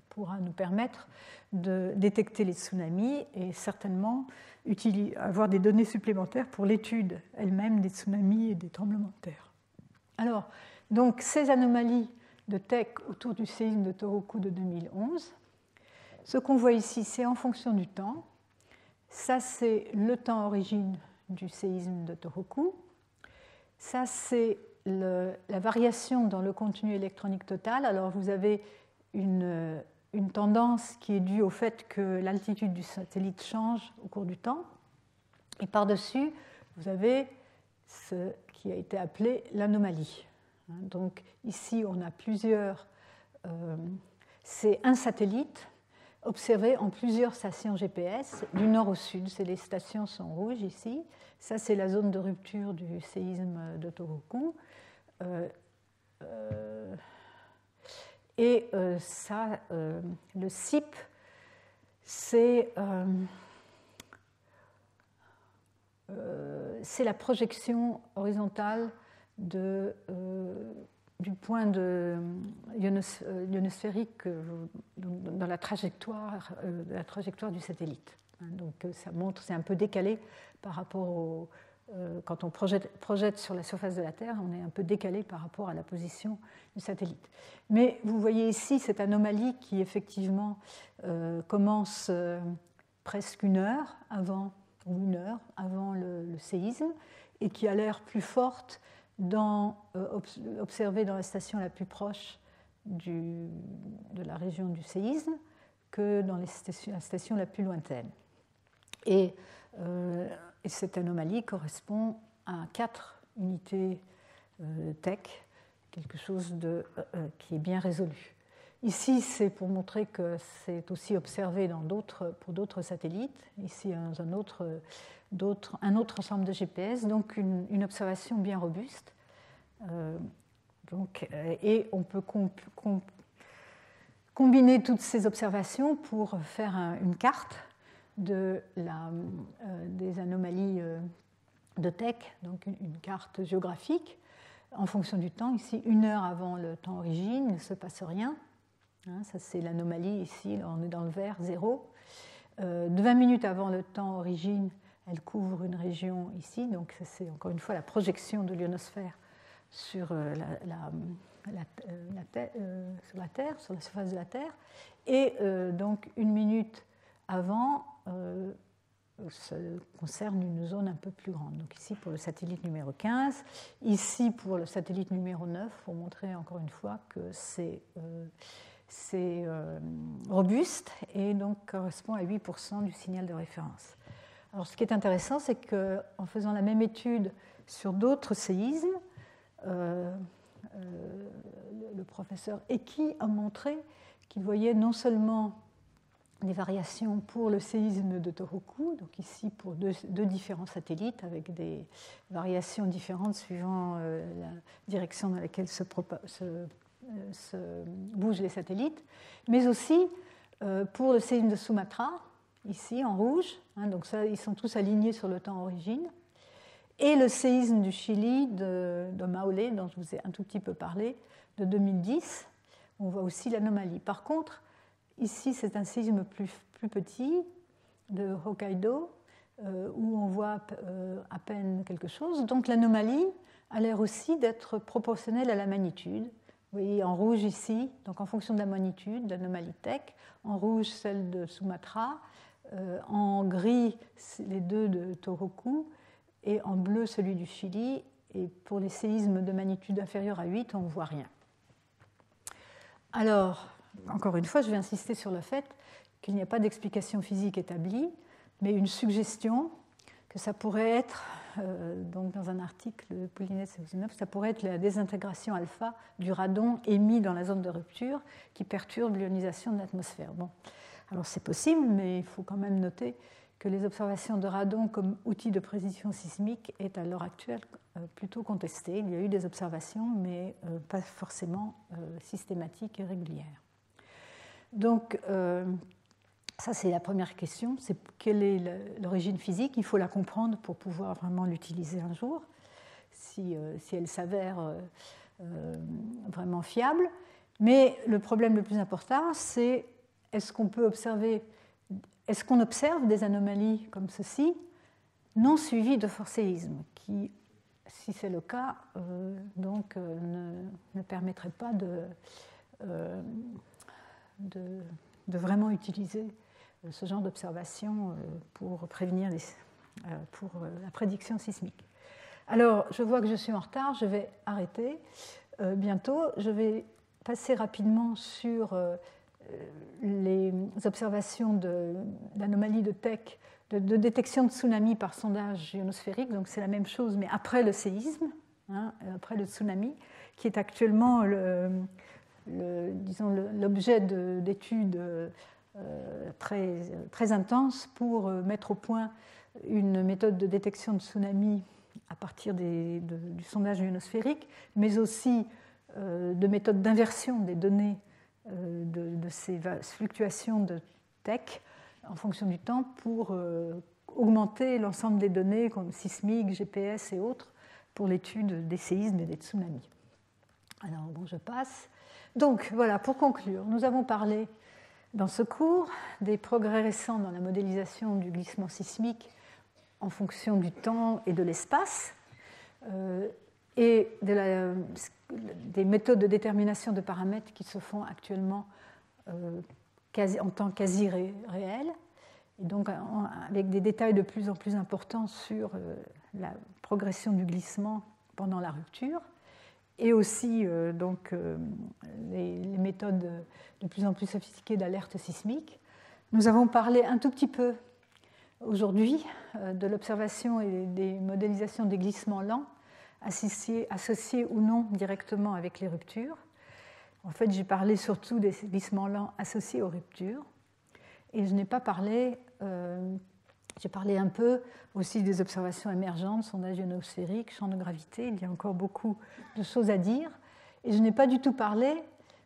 pourra nous permettre de détecter les tsunamis et certainement avoir des données supplémentaires pour l'étude elle-même des tsunamis et des tremblements de terre. Alors, donc, ces anomalies de TEC autour du séisme de Tohoku de 2011, ce qu'on voit ici, c'est en fonction du temps. Ça, c'est le temps origine du séisme de Tohoku. Ça, c'est la variation dans le contenu électronique total. Alors, vous avez une tendance qui est due au fait que l'altitude du satellite change au cours du temps. Et par-dessus, vous avez ce qui a été appelé l'anomalie. Donc, ici, on a c'est un satellite observé en plusieurs stations GPS, du nord au sud. Les stations sont rouges ici. Ça, c'est la zone de rupture du séisme de Tohoku. Le CIP, c'est la projection horizontale de du point de ionosphérique dans la trajectoire du satellite. Donc ça montre, c'est un peu décalé par rapport au... quand on projette sur la surface de la Terre, on est un peu décalé par rapport à la position du satellite. Mais vous voyez ici cette anomalie qui effectivement commence presque une heure avant le séisme et qui a l'air plus forte observée dans la station la plus proche de la région du séisme que dans la station la plus lointaine. Et cette anomalie correspond à 4 unités TEC, quelque chose qui est bien résolu. Ici, c'est pour montrer que c'est aussi observé pour d'autres satellites. Ici, un autre ensemble de GPS, donc une observation bien robuste. Et on peut combiner toutes ces observations pour faire une carte des anomalies de TEC, donc une carte géographique en fonction du temps. Ici, 1 heure avant le temps origine, il ne se passe rien. Ça, c'est l'anomalie ici, on est dans le vert, 0. 20 minutes avant le temps origine, elle couvre une région ici. Donc, c'est encore une fois la projection de l'ionosphère sur la Terre, sur la surface de la Terre. Et donc, 1 minute avant, ça concerne une zone un peu plus grande. Donc ici pour le satellite numéro 15, ici pour le satellite numéro 9, pour montrer encore une fois que c'est robuste et donc correspond à 8% du signal de référence. Alors ce qui est intéressant, c'est qu'en faisant la même étude sur d'autres séismes, le professeur Eki a montré qu'il voyait non seulement des variations pour le séisme de Tohoku, donc ici pour deux différents satellites avec des variations différentes suivant la direction dans laquelle se bougent les satellites, mais aussi pour le séisme de Sumatra, ici en rouge, donc ça, ils sont tous alignés sur le temps origine, et le séisme du Chili de Maule, dont je vous ai un tout petit peu parlé, de 2010, on voit aussi l'anomalie. Par contre, ici, c'est un séisme plus petit de Hokkaido, où on voit à peine quelque chose. Donc l'anomalie a l'air aussi d'être proportionnelle à la magnitude. Vous voyez en rouge ici, donc en fonction de la magnitude, l'anomalie TEC, en rouge celle de Sumatra, en gris les deux de Tohoku, et en bleu celui du Chili. Et pour les séismes de magnitude inférieure à 8, on ne voit rien. Alors, encore une fois, je vais insister sur le fait qu'il n'y a pas d'explication physique établie, mais une suggestion que ça pourrait être, donc dans un article de Poulinet et Ozunov, ça pourrait être la désintégration alpha du radon émis dans la zone de rupture qui perturbe l'ionisation de l'atmosphère. Bon, alors c'est possible, mais il faut quand même noter que les observations de radon comme outil de prédiction sismique est à l'heure actuelle plutôt contestées. Il y a eu des observations, mais pas forcément systématiques et régulières. Donc, ça, c'est la première question. C'est quelle est l'origine physique? Il faut la comprendre pour pouvoir vraiment l'utiliser un jour, si elle s'avère vraiment fiable. Mais le problème le plus important, c'est est-ce qu'on observe des anomalies comme ceci, non suivies de fort séisme, qui, si c'est le cas, ne permettrait pas de vraiment utiliser ce genre d'observation pour prévenir pour la prédiction sismique. Alors, je vois que je suis en retard, je vais arrêter bientôt. Je vais passer rapidement sur les observations d'anomalies de TEC, de détection de tsunami par sondage ionosphérique. Donc, c'est la même chose, mais après le séisme, après le tsunami, qui est actuellement l'objet d'études très intenses pour mettre au point une méthode de détection de tsunami à partir du sondage ionosphérique, mais aussi de méthodes d'inversion des données de ces fluctuations de TEC en fonction du temps pour augmenter l'ensemble des données comme sismiques, GPS et autres pour l'étude des séismes et des tsunamis. Alors, bon, je passe. Donc, voilà, pour conclure, nous avons parlé dans ce cours des progrès récents dans la modélisation du glissement sismique en fonction du temps et de l'espace, et des méthodes de détermination de paramètres qui se font actuellement en temps quasi réel, et donc avec des détails de plus en plus importants sur la progression du glissement pendant la rupture, et aussi les méthodes de plus en plus sophistiquées d'alerte sismique. Nous avons parlé un tout petit peu aujourd'hui de l'observation et des modélisations des glissements lents associés ou non directement avec les ruptures. En fait, j'ai parlé surtout des glissements lents associés aux ruptures, et je n'ai pas parlé, j'ai parlé un peu aussi des observations émergentes, sondage ionosphérique, champ de gravité. Il y a encore beaucoup de choses à dire, et je n'ai pas du tout parlé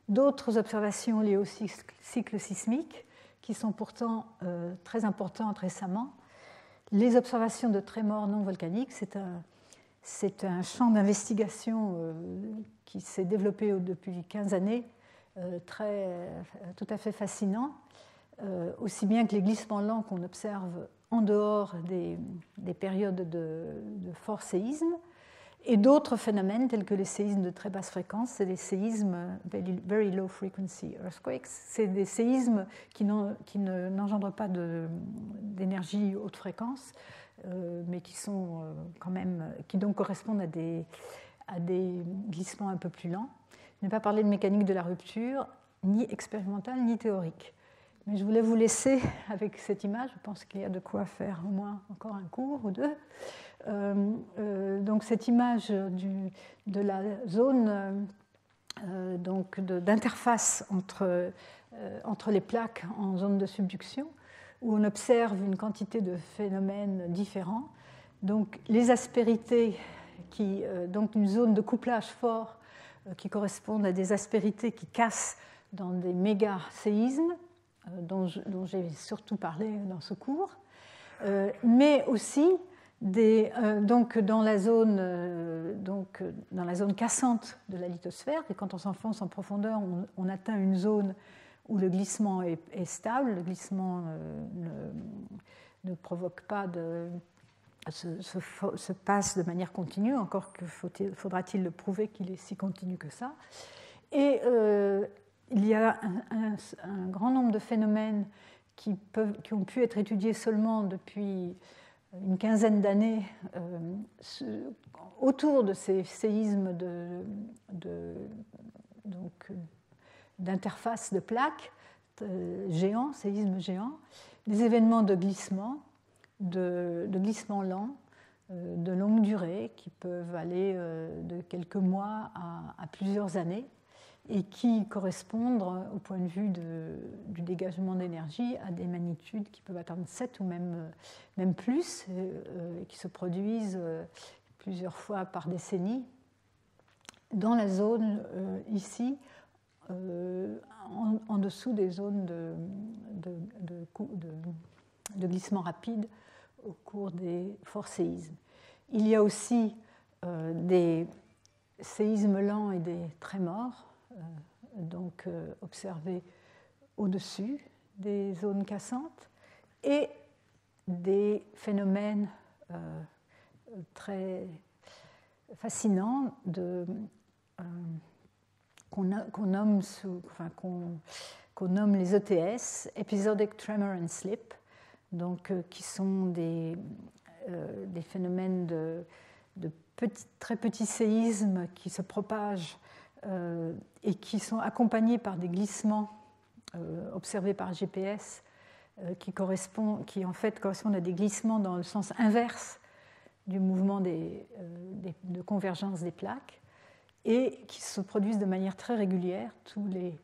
d'autres observations liées au cycle sismique qui sont pourtant très importantes récemment. Les observations de trémors non volcaniques, c'est un champ d'investigation qui s'est développé depuis 15 années, tout à fait fascinant, aussi bien que les glissements lents qu'on observe en dehors des périodes de fort séisme, et d'autres phénomènes tels que les séismes de très basse fréquence. C'est des séismes very low frequency earthquakes. C'est des séismes qui n'engendrent pas d'énergie haute fréquence, mais qui sont qui donc correspondent à des glissements un peu plus lents. Je n'ai pas parlé de mécanique de la rupture, ni expérimentale, ni théorique. Mais je voulais vous laisser avec cette image. Je pense qu'il y a de quoi faire au moins encore un cours ou deux. Donc cette image de la zone d'interface entre les plaques en zone de subduction, où on observe une quantité de phénomènes différents. Donc les aspérités, donc une zone de couplage fort qui correspondent à des aspérités qui cassent dans des méga-séismes, dont j'ai surtout parlé dans ce cours, mais aussi donc dans la zone cassante de la lithosphère, et quand on s'enfonce en profondeur, on atteint une zone où le glissement est stable, le glissement ne provoque pas se passe de manière continue, encore que faudra-t-il le prouver qu'il est si continu que ça. Et il y a un grand nombre de phénomènes qui ont pu être étudiés seulement depuis une quinzaine d'années autour de ces séismes d'interface de plaques géants, séismes géants, des événements de glissement, de glissement lent, de longue durée, qui peuvent aller de quelques mois à plusieurs années, et qui correspondent, au point de vue du dégagement d'énergie, à des magnitudes qui peuvent atteindre 7 ou même plus, et qui se produisent plusieurs fois par décennie, dans la zone ici, en dessous des zones de glissement rapide au cours des forts séismes. Il y a aussi des séismes lents et des trémors, observés au-dessus des zones cassantes, et des phénomènes très fascinants qu'on nomme les ETS, Episodic Tremor and Slip, qui sont des phénomènes de très petits séismes qui se propagent et qui sont accompagnés par des glissements observés par GPS qui en fait correspondent à des glissements dans le sens inverse du mouvement de convergence des plaques, et qui se produisent de manière très régulière, tous les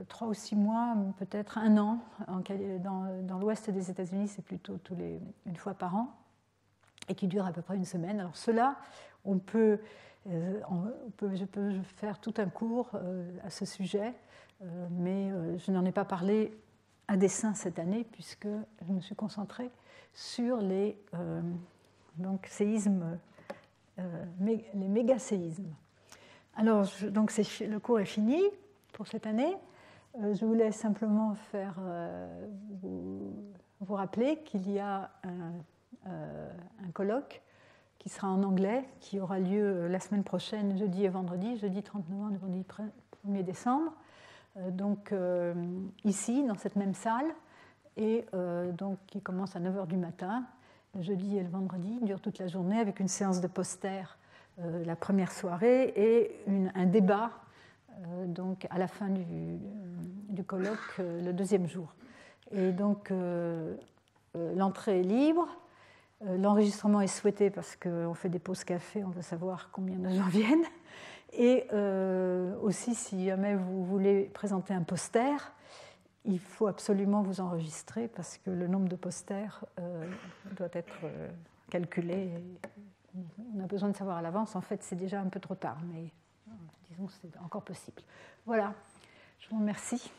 3 ou 6 mois, peut-être 1 an. Dans l'ouest des États-Unis, c'est plutôt une fois par an, et qui durent à peu près une semaine. Alors cela, je peux faire tout un cours à ce sujet, mais je n'en ai pas parlé à dessein cette année, puisque je me suis concentrée sur les séismes, les méga-séismes. Alors, donc le cours est fini pour cette année. Je voulais simplement vous rappeler qu'il y a un colloque qui sera en anglais, qui aura lieu la semaine prochaine, jeudi et vendredi, jeudi 30 novembre et vendredi 1er décembre. Donc ici, dans cette même salle, et donc qui commence à 9h du matin, le jeudi et le vendredi, dure toute la journée avec une séance de posters la première soirée et un débat donc à la fin du colloque le deuxième jour. Et donc l'entrée est libre, l'enregistrement est souhaité parce qu'on fait des pauses café, on veut savoir combien de gens viennent. Et aussi, si jamais vous voulez présenter un poster, il faut absolument vous enregistrer parce que le nombre de posters doit être calculé. On a besoin de savoir à l'avance. En fait, c'est déjà un peu trop tard, mais disons que c'est encore possible. Voilà, je vous remercie.